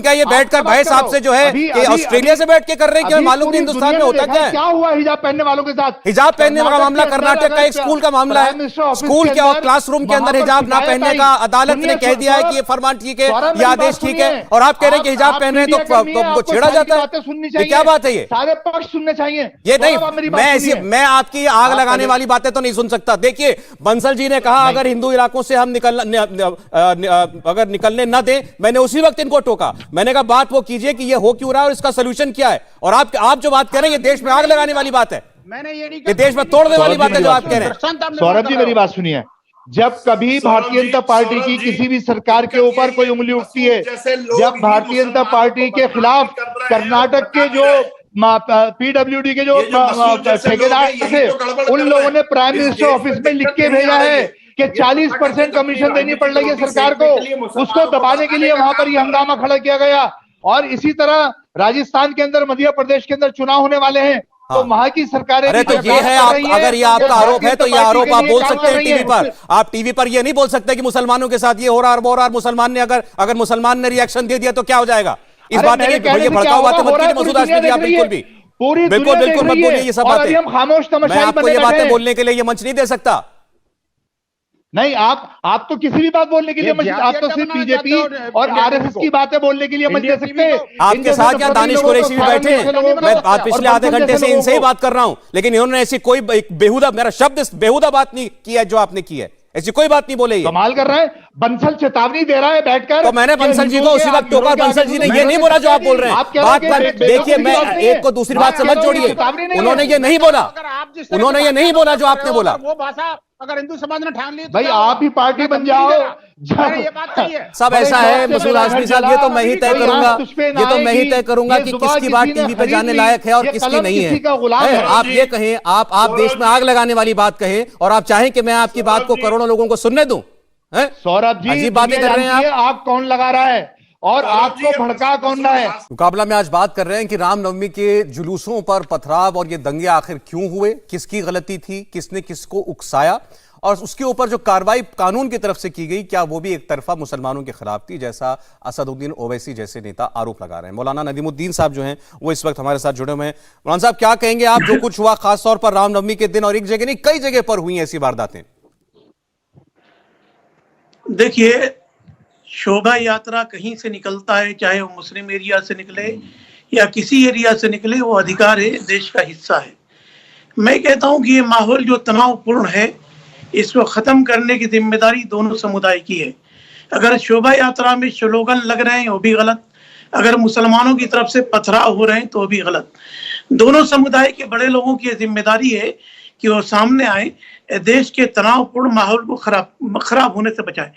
क्या ये बैठकर भाई साहब से जो है कि ऑस्ट्रेलिया से बैठ के कर रहे हैं? कि मालूम नहीं हिंदुस्तान में होता क्या है? क्या हुआ हिजाब पहनने वालों के साथ? हिजाब पहनने का मामला कर्नाटक का एक स्कूल का मामला है। स्कूल के और क्लासरूम के अंदर हिजाब ना पहनने का अदालत ने कह दिया है कि ये फरमान ठीक है, ये आदेश ठीक है, और आप कह रहे हैं कि हिजाब पहन रहे हैं तो छेड़ा जाता है। ये क्या बात है? ये सारे पक्ष सुनने चाहिए। ये नहीं, मैं आपकी आग लगाने वाली बातें तो नहीं सुन सकता। देखिए, बंसल जी ने कहा अगर हिंदू इलाकों से हम अगर निकलने न दें, मैंने उसी वक्त इनको टोका। मैंने कहा बात वो कीजिए कि ये हो क्यों रहा है और इसका सलूशन क्या है। और आप जो बात कर रहे हैं ये देश में आग लगाने वाली बात है, मैंने ये नहीं ये देश में तोड़ने वाली बात है जो आप कह रहे हैं। सौरभ जी मेरी बात सुनिए, जब कभी भारतीय जनता पार्टी की किसी भी सरकार के ऊपर कोई उंगली उठती है, जब भारतीय जनता पार्टी के खिलाफ कर्नाटक के जो पीडब्ल्यूडी के जो ठेकेदार थे, उन लोगों ने प्राइम मिनिस्टर ऑफिस में लिख के भेजा है कि 40% कमीशन देनी पड़ रही है सरकार को, उसको दबाने के लिए वहां पर ये हंगामा खड़ा किया गया। और इसी तरह राजस्थान के अंदर, मध्य प्रदेश के अंदर चुनाव होने वाले हैं, तो वहां की सरकारें, अरे तो ये है, आप अगर ये आपका आरोप है तो ये आरोप आप बोल सकते हैं टीवी पर। आप टीवी पर ये नहीं बोल सकते कि मुसलमानों के साथ ये हो रहा है वो हो रहा है। मुसलमान ने अगर मुसलमान ने रिएक्शन दे दिया तो क्या हो जाएगा? इस बात में भड़काऊ बातें मत कीजिए मसूद हाशमी जी, आप बिल्कुल भी बिल्कुल मत बोलिए ये सब बातें। मैं आपको ये बातें बोलने के लिए ये मंच नहीं दे सकता। नहीं, आप तो किसी भी बात बोलने के लिए मंच, आप तो सिर्फ बीजेपी और आरएसएस की बातें बोलने के लिए मंच दे सकते हैं। आपके साथ क्या दानिश कुरैशी भी बैठे हैं? मैं पिछले आधे घंटे से इनसे ही बात कर रहा हूं, लेकिन इन्होंने ऐसी कोई बेहुदा, मेरा शब्द बेहुदा बात नहीं की है जो आपने की है। ऐसी कोई बात नहीं बोले ये। कमाल कर रहा है, बंसल चेतावनी दे रहा है बैठकर। तो मैंने बंसल जी को उसी वक्त टोका, बंसल जी ने ये नहीं बोला जो आप बोल रहे हैं। बात देखिए, मैं एक को दूसरी बात से मत जोड़िए। उन्होंने ये नहीं बोला, उन्होंने ये नहीं बोला जो आपने बोला। वो भाषा अगर हिंदू समाज ने ठान ली तो भाई क्या आप ही होगा? पार्टी मैं बन धमकी जाओ। नहीं दे रहा। अरे ये बात सही है। सब ऐसा है मसूद हाशमी साहब, ये तो मैं ही तय करूंगा, ये तो मैं ही तय करूंगा कि किसकी बात टीवी पे जाने लायक है और किसकी नहीं है। आप ये कहें, आप देश में आग लगाने वाली बात कहें और आप चाहें कि मैं आपकी बात को करोड़ों लोगों को सुनने दूं? सौरभ जी, अजीब बातें कर रहे हैं आप। आग कौन लगा रहा है और आपको भड़का कौन रहा है? मुकाबला में आज बात कर रहे हैं कि रामनवमी के जुलूसों पर पथराव और ये दंगे आखिर क्यों हुए, किसकी गलती थी, किसने किसको उकसाया, और उसके ऊपर जो कार्रवाई कानून की तरफ से की गई, क्या वो भी एक तरफा मुसलमानों के खिलाफ थी, जैसा असदुद्दीन ओवैसी जैसे नेता आरोप लगा रहे हैं। मौलाना नदीमुद्दीन साहब जो हैं वो इस वक्त हमारे साथ जुड़े हुए हैं। मौलाना साहब, क्या कहेंगे आप, जो कुछ हुआ खासतौर पर रामनवमी के दिन, और एक जगह नहीं कई जगह पर हुई ऐसी वारदातें? देखिए, शोभा यात्रा कहीं से निकलता है, चाहे वो मुस्लिम एरिया से निकले या किसी एरिया से निकले, वो अधिकार है, देश का हिस्सा है। मैं कहता हूं कि ये माहौल जो तनावपूर्ण है, इसको खत्म करने की जिम्मेदारी दोनों समुदाय की है। अगर शोभा यात्रा में स्लोगन लग रहे हैं वो भी गलत, अगर मुसलमानों की तरफ से पथराव हो रहे हैं तो वो भी गलत। दोनों समुदाय के बड़े लोगों की जिम्मेदारी है कि वो सामने आए, देश के तनावपूर्ण माहौल को खराब होने से बचाए।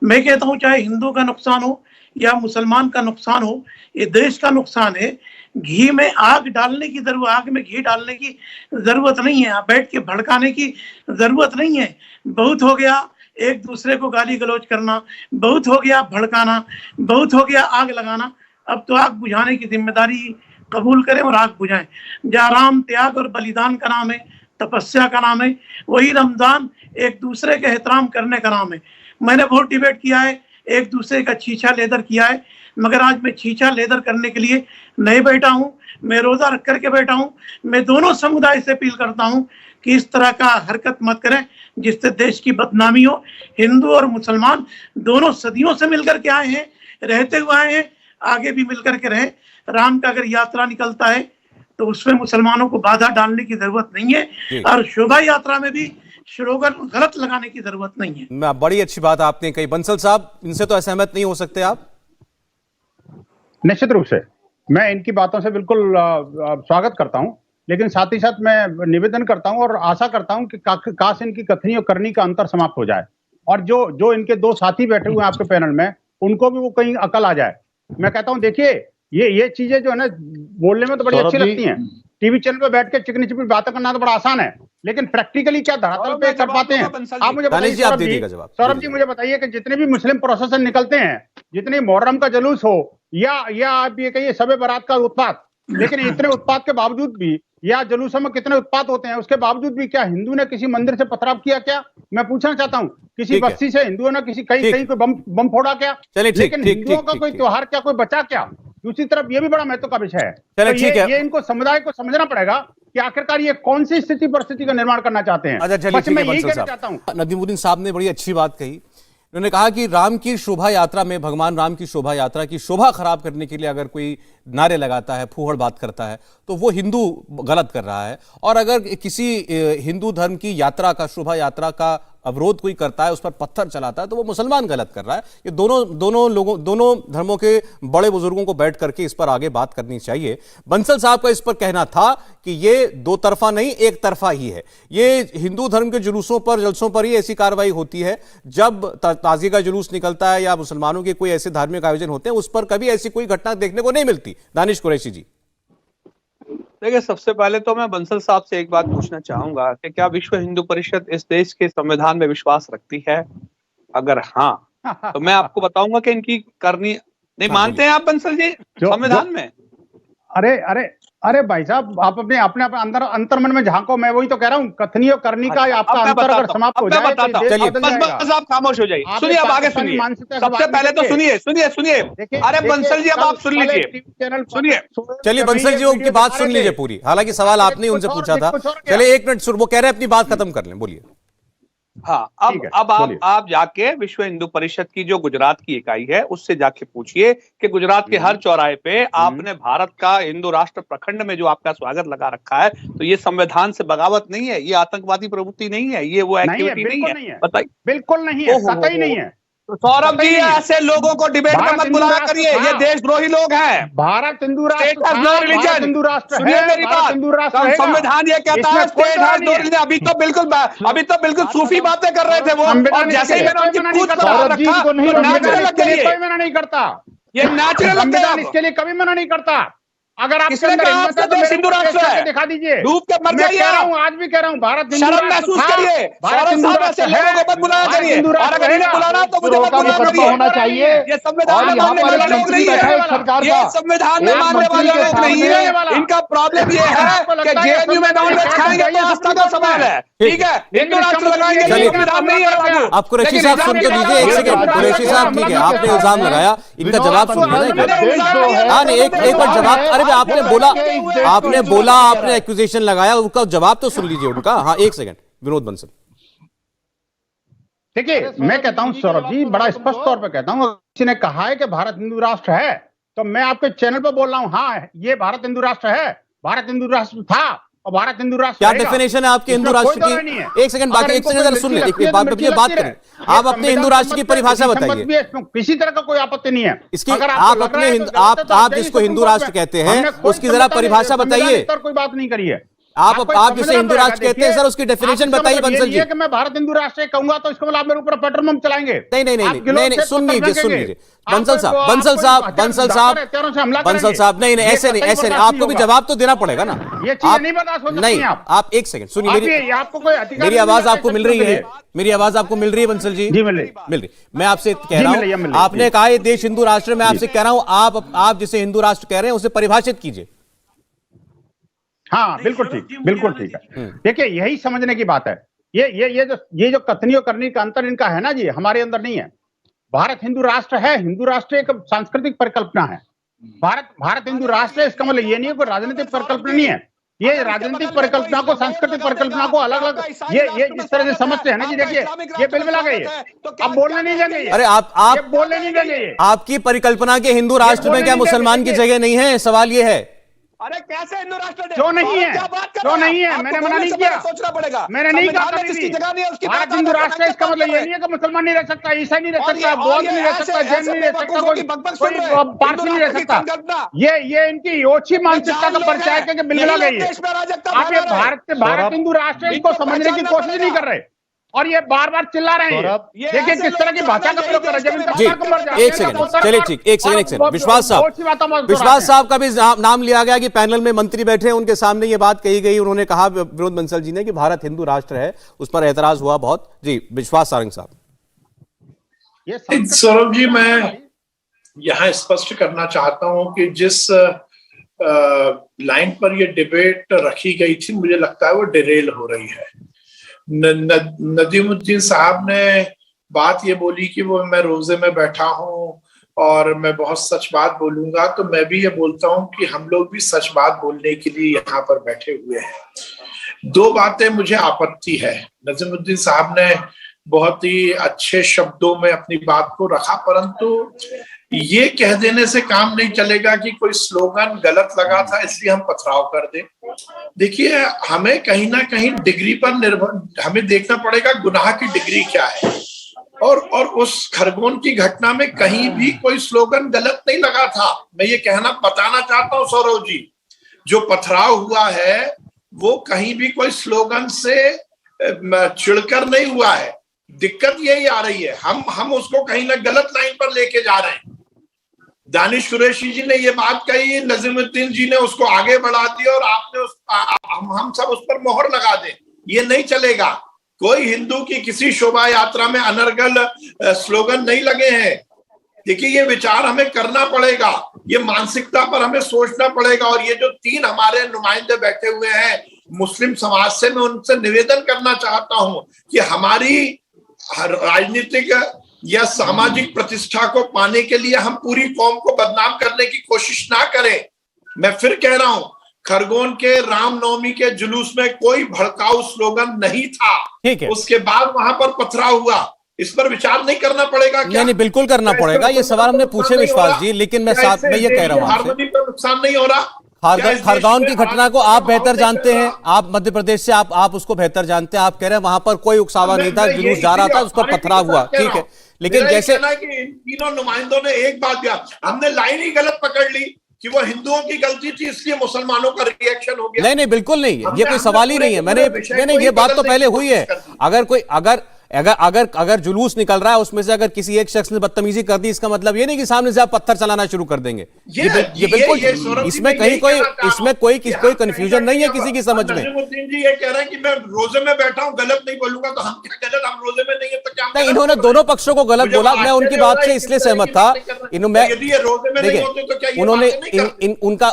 मैं कहता हूं चाहे हिंदू का नुकसान हो या मुसलमान का नुकसान हो, ये देश का नुकसान है। घी में आग डालने की जरूरत, आग में घी डालने की जरूरत नहीं है, बैठ के भड़काने की जरूरत नहीं है। बहुत हो गया एक दूसरे को गाली गलौज करना, बहुत हो गया भड़काना, बहुत हो गया आग लगाना। अब तो आग बुझाने की जिम्मेदारी कबूल करें और आग बुझाएं। जहाँ राम त्याग और बलिदान का नाम है, तपस्या का नाम है, वही रमजान एक दूसरे के एहतराम करने का नाम है। मैंने बहुत डिबेट किया है, एक दूसरे का छीछा लेदर किया है, मगर आज मैं छीछा लेदर करने के लिए नहीं बैठा हूँ, मैं रोजा रख करके बैठा हूँ। मैं दोनों समुदाय से अपील करता हूँ कि इस तरह का हरकत मत करें जिससे देश की बदनामी हो। हिंदू और मुसलमान दोनों सदियों से मिलकर के आए हैं, रहते हुए आए हैं, आगे भी मिलकर के रहे। राम का अगर यात्रा निकलता है तो उसमें मुसलमानों को बाधा डालने की जरूरत नहीं है, और शोभा यात्रा में भी स्लोगन गलत लगाने की जरूरत नहीं है। बड़ी अच्छी बात आपने कही। बंसल साहब, इनसे तो असहमत नहीं हो सकते आप? निश्चित रूप से मैं इनकी बातों से बिल्कुल स्वागत करता हूं, लेकिन साथ ही साथ मैं निवेदन करता हूं और आशा करता हूं कि काश इनकी कथनी और करनी का अंतर समाप्त हो जाए, और जो इनके दो साथी बैठे हुए हैं आपके पैनल में, उनको भी वो कहीं अकल आ जाए। मैं कहता हूं देखिए, ये चीजें जो है ना, बोलने में तो बड़ी अच्छी लगती हैं, टीवी चैनल पे बैठ के चिकनी चिकनी बातें करना तो बड़ा आसान है, लेकिन प्रैक्टिकली क्या धरातल पे कर पाते हैं? आप मुझे बताइए सौरभ जी, मुझे बताइए कि जितने भी मुस्लिम प्रोसेसन निकलते हैं, जितने मुहर्रम का जुलूस हो या आप ये कहिए शबे बारात का उत्पात, लेकिन इतने उत्पात के बावजूद भी, या जुलूसों में कितने उत्पात होते हैं, उसके बावजूद भी क्या हिंदू ने किसी मंदिर से पथराव किया? क्या मैं पूछना चाहता हूं, किसी बस्ती से हिंदुओं ने कहीं कोई बम फोड़ा क्या? लेकिन हिंदुओं का कोई त्योहार क्या, कोई बचा क्या? दूसरी तरफ ये भी बड़ा महत्व का विषय है। तो ये इनको समुदाय को समझना पड़ेगा कि आखिरकार ये कौन सी स्थिति परिस्थिति का निर्माण करना चाहते हैं। बस मैं यही कहना चाहता हूं। नदीमुद्दीन साहब ने बड़ी अच्छी बात कही। उन्होंने कहा कि राम की शोभा यात्रा में, भगवान राम की शोभा यात्रा की शोभा खराब करने के लिए अगर कोई नारे लगाता है, फूहड़ बात करता है, तो वो हिंदू गलत कर रहा है, और अगर किसी हिंदू धर्म की यात्रा का, शोभा यात्रा का अवरोध कोई करता है, उस पर पत्थर चलाता है, तो वो मुसलमान गलत कर रहा है। ये दोनों धर्मों के बड़े बुजुर्गों को बैठ करके इस पर आगे बात करनी चाहिए। बंसल साहब का इस पर कहना था कि ये दो तरफा नहीं, एक तरफा ही है। ये हिंदू धर्म के जुलूसों पर, जलसों पर ही ऐसी कार्रवाई होती है। जब ताज़िए का जुलूस निकलता है या मुसलमानों के कोई ऐसे धार्मिक आयोजन होते हैं, उस पर कभी ऐसी कोई घटना देखने को नहीं मिलती। दानिश कुरैशी जी। देखिए, सबसे पहले तो मैं बंसल साहब से एक बात पूछना चाहूंगा कि क्या विश्व हिंदू परिषद इस देश के संविधान में विश्वास रखती है? अगर हाँ, तो मैं आपको बताऊंगा कि इनकी करनी नहीं मानते हैं आप बंसल जी संविधान में? अरे भाई साहब, आप अपने अंदर अंतर्मन में झांको। मैं वही तो कह रहा हूँ, कथनी और करनी का आपका अंतर अगर समाप्त हो जाए तो बस आप खामोश हो जाइए। सुनिए, अब आगे सुनिए। सबसे पहले तो सुनिए। अरे बंसल जी, अब आप सुन लीजिए, सुनिए। चलिए बंसल जी, उनकी बात सुन लीजिए पूरी। हालांकि सवाल आपने उनसे पूछा था। चलिए 1 मिनट, वो कह रहे हैं अपनी बात खत्म कर लें, बोलिए। हाँ, ठीक है, अब बोलिए। आप जाके विश्व हिंदू परिषद की जो गुजरात की इकाई है उससे जाके पूछिए कि गुजरात के हर चौराहे पे आपने भारत का हिंदू राष्ट्र प्रखंड में जो आपका स्वागत लगा रखा है, तो ये संविधान से बगावत नहीं है, ये आतंकवादी प्रवृत्ति नहीं है, ये वो एक्टिविटी नहीं है। बताइए, बिल्कुल नहीं है, कतई नहीं है। तो सौरभ जी ऐसे लोगों को डिबेट में मत बुलाया करिए, ये देशद्रोही लोग हैं। भारत हिंदू राष्ट्र था, भारत हिंदू राष्ट्र सुनिए मेरी बात, हिंदू राष्ट्र संविधान ये कहता है स्टेट हैज नो रिलीजन। अभी तो बिल्कुल सूफी बातें कर रहे थे वो, और जैसे ही मैंने उनकी पूछ पर हाथ रखा तो नेचुरल लग गई। कोई मना नहीं करता, ये नेचुरल लग गया, इसके लिए कभी मना नहीं करता। अगर आप किसने कहा आपका देश हिंदू राष्ट्र है? दिखा दीजिए, डूब के मर जाइए। आज भी कह रहा हूँ, भारत शर्म महसूस करिए। सौरभ साहब ऐसे लोगों को मत बुलाया करिए, और अगर इन्हें बुलाना तो मुझे मत बुलाया करिए। होना चाहिए। ये संविधान में मानने वाले लोग नहीं है, सरकार ये संविधान में मानने वाले लोग नहीं है। इनका प्रॉब्लम ये है कि जेएनयू में नॉनवेज खाएंगे तो आस्था का सवाल है, ठीक है। हिंदू राष्ट्र लगाएंगे, संविधान नहीं है लागू। आप कुरैशी साहब सुन के लीजिए, एक सेकंड। कुरैशी साहब ठीक है, आपने इल्जाम लगाया, इनका जवाब सुनिए ना। हाँ नहीं, एक बार जवाब, अरे आपने बोला आपने एक्यूजेशन लगाया, उसका जवाब तो सुन लीजिए उनका। हाँ एक सेकंड, विनोद बंसल। देखिए, मैं कहता हूं सौरभ जी, बड़ा स्पष्ट तौर पे कहता हूं, किसी ने कहा है कि भारत हिंदू राष्ट्र है, तो मैं आपके चैनल पे बोल रहा हूं, हाँ ये भारत हिंदू राष्ट्र है, भारत हिंदू राष्ट्र था और भारत हिंदू राष्ट्र क्या डेफिनेशन है आपके हिंदू राष्ट्र की? एक सेकंड बाकी, एक सेकंड सुन ले, एक बात करें। आप अपने हिंदू राष्ट्र की परिभाषा बताइए। किसी तरह का कोई आपत्ति नहीं है इसकी। आप जिसको हिंदू राष्ट्र कहते हैं उसकी जरा परिभाषा बताइए। कोई बात नहीं करिए। आप जिसे हिंदू राष्ट्र कहते हैं सर, उसकी डेफिनेशन बताइए बंसल जी। कि मैं भारत हिंदू राष्ट्र कहूंगा तो इसको आप मेरे ऊपर पेट्रोल पंप चलाएंगे? नहीं, सुन लीजिए बंसल साहब, नहीं ऐसे नहीं, आपको भी जवाब तो देना पड़ेगा ना। ये चीज नहीं बर्दाश्त हो सकती। आप एक सेकंड सुनिए, आपको कोई अधिकार, मेरी आवाज आपको मिल रही है? मेरी आवाज आपको मिल रही है बंसल जी? जी मिल रही। मैं आपसे कह रहा हूं, आपने कहा ये देश हिंदू राष्ट्र, मैं आपसे कह रहा हूं आप जिसे हिंदू राष्ट्र कह रहे हैं उसे परिभाषित कीजिए। हाँ बिल्कुल ठीक है। देखिए, यही समझने की बात है। ये जो कथनी और करनी का अंतर इनका है ना जी, हमारे अंदर नहीं है। भारत हिंदू राष्ट्र है, हिंदू राष्ट्र एक सांस्कृतिक परिकल्पना है। भारत हिंदू राष्ट्र है, इसका मतलब ये नहीं है कोई राजनीतिक परिकल्पना नहीं है। ये राजनीतिक परिकल्पना को, सांस्कृतिक परिकल्पना को अलग अलग ये जिस तरह से समझते हैं ना जी, देखिए ये बिल्कुल आ गई है। अब बोलने नहीं देंगे। अरे आप बोलने नहीं देंगे। आपकी परिकल्पना के हिंदू राष्ट्र में क्या मुसलमान की जगह नहीं है? सवाल ये है। अरे कैसे हिंदू राष्ट्र क्यों नहीं है? क्यों नहीं है? मैंने मना नहीं किया, सोचना पड़ेगा। मैंने नहीं कहा जिसकी जगह नहीं है उसकी भारत हिंदू राष्ट्र है, इसका मतलब ये नहीं है कि मुसलमान नहीं रह सकता, ईसाई नहीं रह सकता, बौद्ध नहीं रह सकता, जैन नहीं रह सकता, कोई पारसी नहीं रह सकता। ये इनकी ओछी मानसिकता का परिचय है कि बिल्कुल गई है। आप ये भारत हिंदू राष्ट्र इसको समझने की कोशिश नहीं कर रहे और ये बार बार चिल्ला रहे हैं। देखिए किस तरह की भाषा का प्रयोग कर रहे हैं। एक सेकंड, चलिए ठीक, एक सेकंड। विश्वास साहब का भी नाम लिया गया कि पैनल में मंत्री बैठे हैं, उनके सामने ये बात कही गई। उन्होंने कहा, विनोद बंसल जी ने, कि भारत हिंदू राष्ट्र है, उस पर एतराज हुआ बहुत। जी विश्वास सारंग साहब। सौरभ जी, मैं यहाँ स्पष्ट करना चाहता हूं कि जिस लाइन पर ये डिबेट रखी गई थी, मुझे लगता है वो डिरेल हो रही है। नदीमुद्दीन साहब ने बात ये बोली कि वो मैं रोजे में बैठा हूँ और मैं बहुत सच बात बोलूंगा, तो मैं भी ये बोलता हूँ कि हम लोग भी सच बात बोलने के लिए यहाँ पर बैठे हुए हैं। दो बातें मुझे आपत्ति है। नदीमुद्दीन साहब ने बहुत ही अच्छे शब्दों में अपनी बात को रखा, परंतु ये कह देने से काम नहीं चलेगा कि कोई स्लोगन गलत लगा था इसलिए हम पथराव कर दें। देखिए, हमें कहीं ना कहीं डिग्री पर निर्भर हमें देखना पड़ेगा गुनाह की डिग्री क्या है। और उस खरगोन की घटना में कहीं भी कोई स्लोगन गलत नहीं लगा था। मैं ये बताना चाहता हूँ सौरभ जी, जो पथराव हुआ है वो कहीं भी कोई स्लोगन से चिढ़कर नहीं हुआ है। दिक्कत यही आ रही है, हम उसको कहीं ना गलत लाइन पर लेके जा रहे हैं। दानिश कुरैशी जी ने ये बात कही, नजीमुद्दीन जी ने उसको आगे बढ़ा दिया और आपने हम सब उस पर मोहर लगा दें, ये नहीं चलेगा। कोई हिंदू की किसी शोभा यात्रा में अनर्गल स्लोगन नहीं लगे हैं। देखिए, ये विचार हमें करना पड़ेगा, ये मानसिकता पर हमें सोचना पड़ेगा। और ये जो 3 हमारे नुमाइंदे बैठे हुए हैं मुस्लिम समाज से, मैं उनसे निवेदन करना चाहता हूं कि हमारी राजनीतिक या सामाजिक प्रतिष्ठा को पाने के लिए हम पूरी कौम को बदनाम करने की कोशिश ना करें। मैं फिर कह रहा हूं, खरगोन के रामनवमी के जुलूस में कोई भड़काऊ स्लोगन नहीं था। ठीक है, उसके बाद वहां पर पथराव हुआ, इस पर विचार नहीं करना पड़ेगा क्या? नहीं, बिल्कुल करना पड़ेगा। ये सवाल हमने पूछे विश्वास जी, लेकिन मैं साथ में ये कह रहा हूं आपसे, हारमोनी पर नुकसान नहीं हो रहा। खरगोन की घटना को आप बेहतर जानते हैं, आप मध्य प्रदेश से, आप उसको बेहतर जानते हैं। आप कह रहे हैं वहां पर कोई उकसावा नहीं था, जुलूस जा रहा था, उस पर पथराव हुआ, ठीक है, लेकिन जैसे इन तीनों नुमाइंदों ने एक बात किया, हमने लाइन ही गलत पकड़ ली कि वो हिंदुओं की गलती थी इसलिए मुसलमानों का रिएक्शन हो गया। नहीं, बिल्कुल नहीं है, ये कोई सवाल ही नहीं है। मैंने ये बात तो पहले हुई है। अगर कोई अगर जुलूस निकल रहा है, उसमें से अगर किसी एक शख्स ने बदतमीजी कर दी, इसका मतलब ये नहीं कि सामने से आप पत्थर चलाना शुरू कर देंगे। ये बिल्कुल, इसमें कोई कंफ्यूजन नहीं है किसी की समझ में। नजीमुद्दीन जी ये कह रहे हैं कि मैं रोजे में बैठा हूं, गलत नहीं बोलूंगा, तो हम क्या गलत? हम रोजे में नहीं है तो क्या? नहीं, इन्होंने दोनों पक्षों को गलत बोला। मैं उनकी बात से इसलिए सहमत था।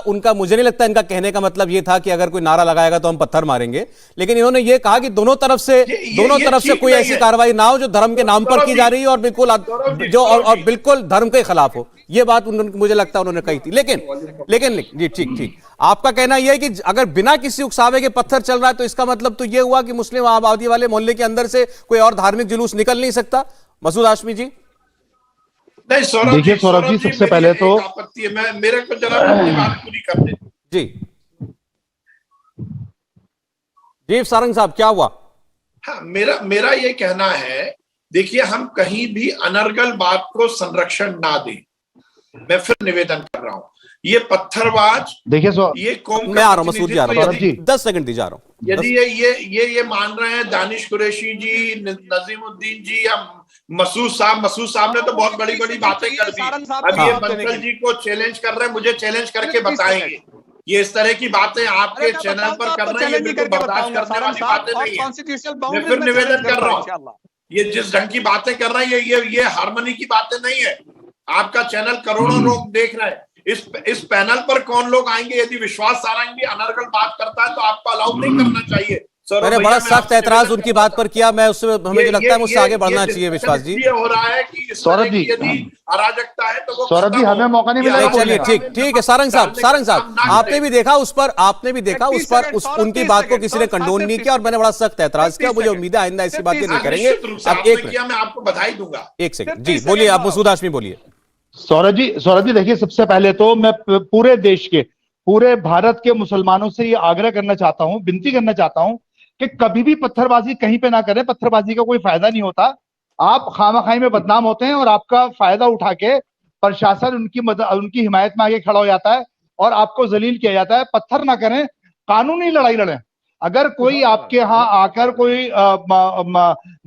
उनका मुझे नहीं लगता इनका कहने का मतलब ये था कि अगर कोई नारा लगाएगा तो हम पत्थर मारेंगे, लेकिन इन्होंने ये कहा कि दोनों तरफ से कोई ऐसी कार्रवाई ना हो जो धर्म के नाम पर की जा रही है और बिल्कुल और बिल्कुल धर्म के खिलाफ हो। ये बात मुझे लगता है उन्होंने कही थी। लेकिन जी, ठीक, आपका कहना यह है कि अगर बिना किसी उकसावे के पत्थर चल रहा है तो इसका मतलब तो यह हुआ कि मुस्लिम आबादी वाले मोहल्ले के अंदर से कोई और धार्मिक जुलूस निकल नहीं सकता। मसूद हाशमी जी। नहीं, देखिए सौरभ जी, सबसे पहले तो आपत्ति है, मैं मेरे को जरा अपनी बात पूरी कर दे। जी सारंग साहब, क्या हुआ? हाँ, मेरा ये कहना है, देखिए हम कहीं भी अनर्गल बात को संरक्षण ना दें। मैं फिर निवेदन कर रहा हूं, ये पत्थरबाज, देखिए ये कौम, मैं आ रहा हूं, मसूद जी आ रहा हूं, 10 सेकंड दीजिए, आ रहा हूं। यदि ये मान रहे हैं दानिश कुरैशी जी, नजीमुद्दीन जी या मसूद साहब ने तो बहुत बड़ी बड़ी बातें कर दी। अब ये बंसल जी को चैलेंज कर रहे हैं, मुझे चैलेंज करके बताएंगे। ये इस तरह की बातें आपके चैनल पर कर रहे हैं, ये बिल्कुल बर्दाश्त करने वाली बातें नहीं है। मैं फिर निवेदन कर रहा हूँ, ये जिस ढंग की बातें कर रहे हैं ये हारमोनी की बातें नहीं है। आपका चैनल करोड़ों लोग देख रहे हैं, इस पैनल पर कौन लोग आएंगे? यदि विश्वास सारंग भी अनर्गल बात करता है तो आपको अलाउ नहीं करना चाहिए। मैंने बड़ा सख्त ऐतराज उनकी बात पर किया, मैं उससे हमें लगता है मुझसे आगे बढ़ना चाहिए विश्वास जी। ये हो रहा है कि सौरभ जी, यदि अराजकता है तो वो सौरभ जी हमें मौका नहीं मिला। चलिए ठीक है सारंग साहब, आपने भी देखा उस पर उनकी बात को किसी ने कंडोन नहीं किया और मैंने बड़ा सख्त ऐतराज किया। मुझे उम्मीद है आइंदा ऐसी बातें नहीं करेंगे। अब एक मैं आपको बधाई दूंगा। एक सेकंड जी, बोलिए आप, मसूद हाशमी बोलिए। सौरभ जी देखिए, सबसे पहले तो मैं पूरे देश के, पूरे भारत के मुसलमानों से ये आग्रह करना चाहता हूं, विनती करना चाहता हूं कि कभी भी पत्थरबाजी कहीं पे ना करें। पत्थरबाजी का कोई फायदा नहीं होता, आप खामखाई में बदनाम होते हैं और आपका फायदा उठा के प्रशासन उनकी हिमायत में आगे खड़ा हो जाता है और आपको जलील किया जाता है। पत्थर ना करें, कानूनी लड़ाई लड़ें। अगर कोई आपके यहाँ आकर कोई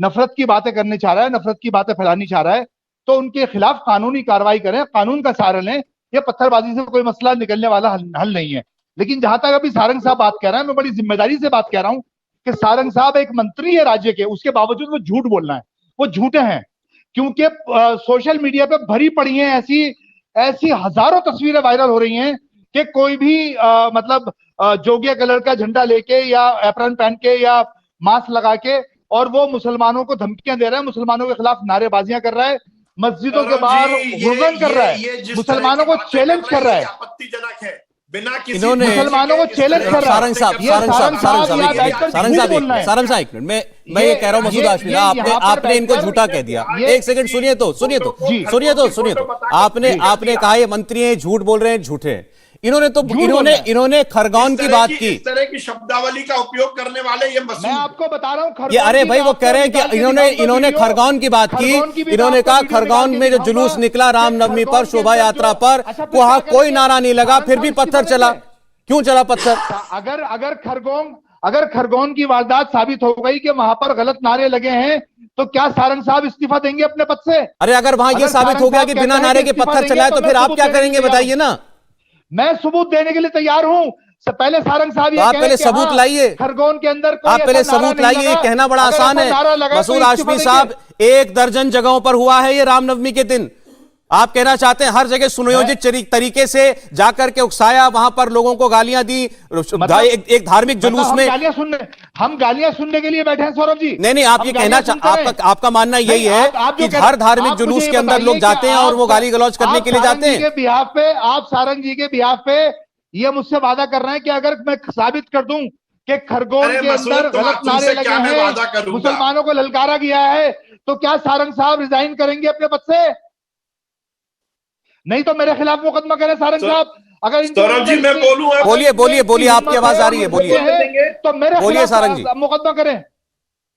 नफरत की बातें करने चाह रहा है, नफरत की बातें फैलानी चाह रहा है, तो उनके खिलाफ कानूनी कार्रवाई करें, कानून का सहारा लें। ये पत्थरबाजी से कोई मसला निकलने वाला हल नहीं है। लेकिन जहां तक अभी सारंग साहब बात कह रहे हैं, मैं बड़ी जिम्मेदारी से बात कह रहा हूं कि सारंग साहब एक मंत्री है राज्य के, उसके बावजूद वो झूठ बोलना है, वो झूठे हैं। क्योंकि सोशल मीडिया पे भरी पड़ी हैं ऐसी हजारों तस्वीरें वायरल हो रही हैं कि कोई भी मतलब जोगिया कलर का झंडा लेके या एप्रन पहन के या मास्क लगा के, और वो मुसलमानों को धमकियां दे रहा है, मुसलमानों के खिलाफ नारेबाजियां कर रहा है, मस्जिदों के बाहर हुर्गन कर रहा है, मुसलमानों को चैलेंज कर रहा है, आपत्तिजनक है। बिना किसी इन्होंने मुसलमानों को चैलेंज कर रहा है। सारंग साहब एक मिनट, मैं ये कह रहा हूँ मसूद हाशमी, आपने इनको झूठा कह दिया। एक सेकंड सुनिए तो आपने कहा ये मंत्री हैं, झूठ बोल रहे हैं, झूठे हैं। इन्होंने खरगोन की बात की, इस तरह की शब्दावली का उपयोग करने वाले ये मैं आपको बता रहा हूँ। ये अरे भाई वो कह रहे हैं कि इन्होंने खरगोन की बात की। इन्होंने कहा खरगोन में जो जुलूस निकला रामनवमी पर, शोभा यात्रा पर, वहां कोई नारा नहीं लगा, फिर भी पत्थर चला। क्यों चला पत्थर? अगर खरगोन की वारदात साबित हो गई कि वहां पर गलत नारे लगे हैं, तो क्या सारंग साहब इस्तीफा देंगे अपने पद से? अरे अगर वहां ये साबित हो गया कि बिना नारे के पत्थर चलाए, तो फिर आप क्या करेंगे बताइए ना। मैं सबूत देने के लिए तैयार हूं। पहले सारंग साहब आप पहले सबूत लाइए, खरगोन के अंदर आप पहले सबूत लाइए। कहना बड़ा आसान है मसूद हाशमी साहब, 1 दर्जन जगहों पर हुआ है ये रामनवमी के दिन। आप कहना चाहते हैं हर जगह सुनियोजित तरीके से जाकर के उकसाया, वहां पर लोगों को गालियां दी, एक धार्मिक जुलूस में हम गालियां सुनने के लिए बैठे हैं सौरभ जी? नहीं, आप ये कहना आपका मानना यही है कि हर धार्मिक जुलूस के अंदर लोग जाते हैं और वो गाली गलौज करने के लिए जाते हैं? आप सारंग जी के बिहाफ पे ये मुझसे वादा कर रहे हैं कि अगर मैं साबित कर दूं कि खरगोन अरे के मसूद, अंदर तुम गलत नारे तुमसे लगे क्या मैं वादा हैं, करूंगा? मुसलमानों को ललकारा गया है, तो क्या सारंग साहब रिजाइन करेंगे अपने पद से? नहीं तो मेरे खिलाफ मुकदमा करें सारंग साहब। अगर सौरभ जी मैं बोलूं, बोलिए बोलिए बोलिए, आपकी आवाज आ रही है, बोलिए तो मेरे बोलिए सारंग जी। खिलाफ मुकदमा करें।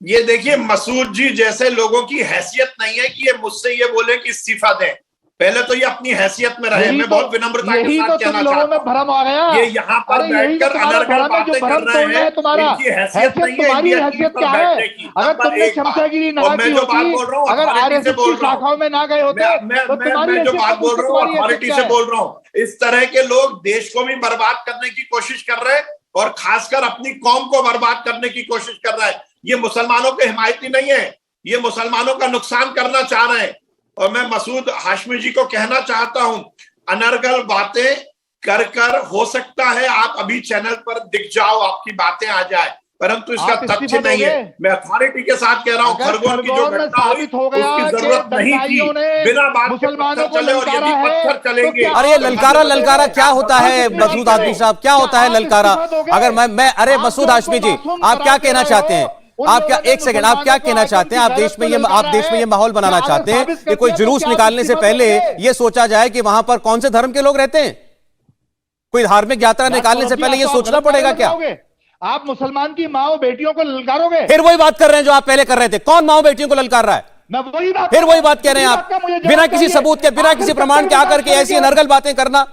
ये देखिए, मसूद जी जैसे लोगों की हैसियत नहीं है कि ये मुझसे ये बोले कि इस्तीफा दें। पहले तो ये अपनी हैसियत में रहे। मैं बहुत विनम्रता के साथ कहना चाहता हूं, भ्रम आ गया। ये यहाँ पर बैठकर अनर्गल बातें कर रहे हैं। इनकी हैसियत नहीं है इंडिया टीवी पर बैठने की। अगर नंबर तुमने एक बात। शमशागिरी ना और मैं की जो बात होती, बोल रहा हूँ अगर अथॉरिटी से आरएसएस बोल की रहा हूँ, शाखाओं में ना गए होते, तो तुम्हारी मैं जो हैसियत बात बोल रहा हूँ तुम्हारी अथॉरिटी हैसियत से क्या बोल रहा हूँ। इस तरह के लोग देश को भी बर्बाद करने की कोशिश कर रहे हैं और खासकर अपनी कौम को बर्बाद करने की कोशिश कर रहा है। ये मुसलमानों के हिमायती नहीं है, ये मुसलमानों का नुकसान करना चाह रहे हैं। और मैं मसूद हाशमी जी को कहना चाहता हूं, अनर्गल बातें कर हो सकता है आप अभी चैनल पर दिख जाओ, आपकी बातें आ जाए, परंतु इसका आप तथ्य इस्तीफा नहीं है। दोगे? मैं अथॉरिटी के साथ कह रहा हूं, अगर खरगोन की जो खरगोन में घटना हुई साबित हो गया उसकी कि जरूरत नहीं थी। दंगाइयों ने बिना बात के मुसलमानों पत्थर को चले, और ललकारा यदि है, पत्थर चलेंगे। तो क्या अरे ललकारा ललकारा क्या होता है मसूद हाशमी साहब, क्या होता है ललकारा? अगर मैं अरे मसूद हाशमी जी, आप क्या कहना चाहते हैं? आप क्या, एक सेकंड, आप क्या कहना चाहते हैं? आप देश में ये माहौल बनाना चाहते हैं कि कोई जुलूस निकालने से पहले ये सोचा जाए कि वहां पर कौन से धर्म के लोग रहते हैं? कोई धार्मिक यात्रा निकालने से पहले ये सोचना पड़ेगा क्या? आप मुसलमान की माओ बेटियों को ललकारोगे? फिर वही बात कर रहे हैं जो आप पहले कर रहे थे। कौन माओ बेटियों को ललकार रहा है? मैं वही बात फिर वही बात कह रहे हैं आप, बिना किसी सबूत के, बिना किसी प्रमाण के आकर के ऐसी अनर्गल बातें करना,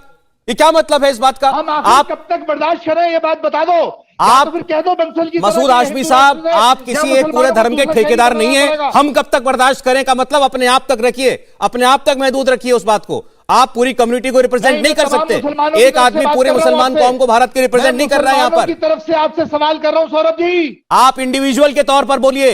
ये क्या मतलब है इस बात का? आप कब तक बर्दाश्त करें, ये बात बता दो। आप तो फिर कह दो बंसल की मसूद हाशमी साहब, आप किसी एक पूरे धर्म के ठेकेदार नहीं है। हम कब तक बर्दाश्त करें का मतलब अपने आप तक रखिए, अपने आप तक महदूद रखिए उस बात को। आप पूरी कम्युनिटी को रिप्रेजेंट नहीं कर सकते। एक आदमी पूरे मुसलमान कौम को भारत के रिप्रेजेंट नहीं कर रहा है यहां पर। की तरफ से आपसे सवाल कर रहा हूं सौरभ जी। आप इंडिविजुअल के तौर पर बोलिए।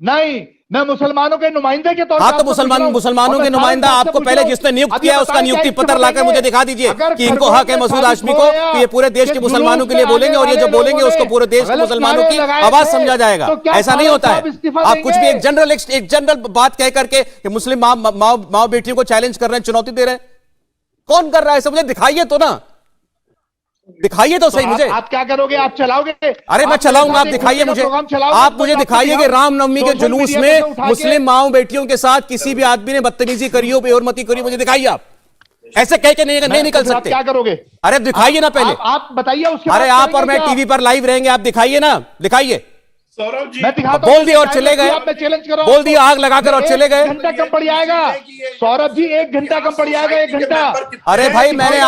नहीं, मैं मुसलमानों के नुमाइंदे के तौर पर। हाँ तो मुसलमानों के नुमाइंदा आपको पहले जिसने नियुक्त किया है उसका नियुक्ति पत्र लाकर मुझे दिखा दीजिए कि इनको हक है मसूद हाशमी को कि ये पूरे देश के मुसलमानों के लिए बोलेंगे, और ये जो बोलेंगे उसको पूरे देश के मुसलमानों की आवाज समझा जाएगा। ऐसा नहीं होता है। आप कुछ भी एक जनरल बात कह करके कि मुस्लिम माओ बेटियों को चैलेंज कर रहे हैं, चुनौती दे रहे हैं। कौन कर रहा है? सब मुझे दिखाइए तो ना, दिखाइए तो सही मुझे। आप क्या करोगे? आप चलाओगे? अरे मैं चलाऊंगा, आप दिखाइए मुझे। आप मुझे दिखाइए कि रामनवमी के जुलूस में मुस्लिम माओ बेटियों के साथ किसी भी आदमी ने बदतमीजी करी हो, बेहरमती करी हो, मुझे दिखाइए। आप ऐसे कह के नहीं निकल सकते। क्या करोगे? अरे दिखाइए ना पहले, आप बताइए उसके। अरे आप और मैं टीवी पर लाइव रहेंगे, आप दिखाइए ना, दिखाइए। सौरभ जी मैं दिखाता बोल दिया और चले गए, मैं चैलेंज कर रहा हूं। बोल दिया आग लगाकर और चले गए। घंटा कम पड़ जाएगा सौरभ जी, 1 घंटा कम पड़ जाएगा, 1 घंटा। अरे भाई मैं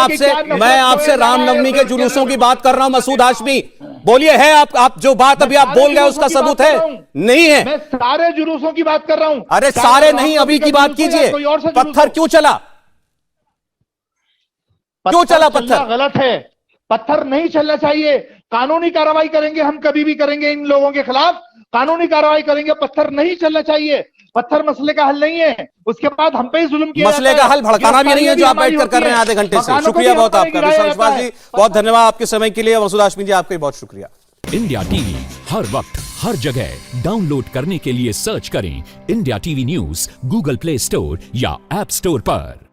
आपसे रामनवमी के जुलूसों की बात कर रहा हूं मसूद हाशमी। बोलिए, है आप जो बात अभी आप बोल गए उसका सबूत है? नहीं है। मैं सारे जुलूसों की बात कर रहा हूं। अरे सारे नहीं, अभी की बात कीजिए। पत्थर क्यों चला? क्यों चला पत्थर? गलत है, पत्थर नहीं चलना चाहिए। कानूनी कार्रवाई करेंगे, हम कभी भी करेंगे इन लोगों के खिलाफ, कानूनी कार्रवाई करेंगे। पत्थर नहीं चलना चाहिए, पत्थर मसले का हल नहीं है। उसके बाद हम पे ही जुल्म किया मसले का हल भड़काना भी नहीं है जो आप बैठकर कर रहे हैं आधे घंटे से। शुक्रिया बहुत आपका विश्वास जी, बहुत धन्यवाद आपके समय के लिए। मसूद हाशमी जी आपका बहुत शुक्रिया। इंडिया टीवी हर वक्त हर जगह डाउनलोड करने के लिए सर्च करें India TV news Google play store या ऐप स्टोर पर।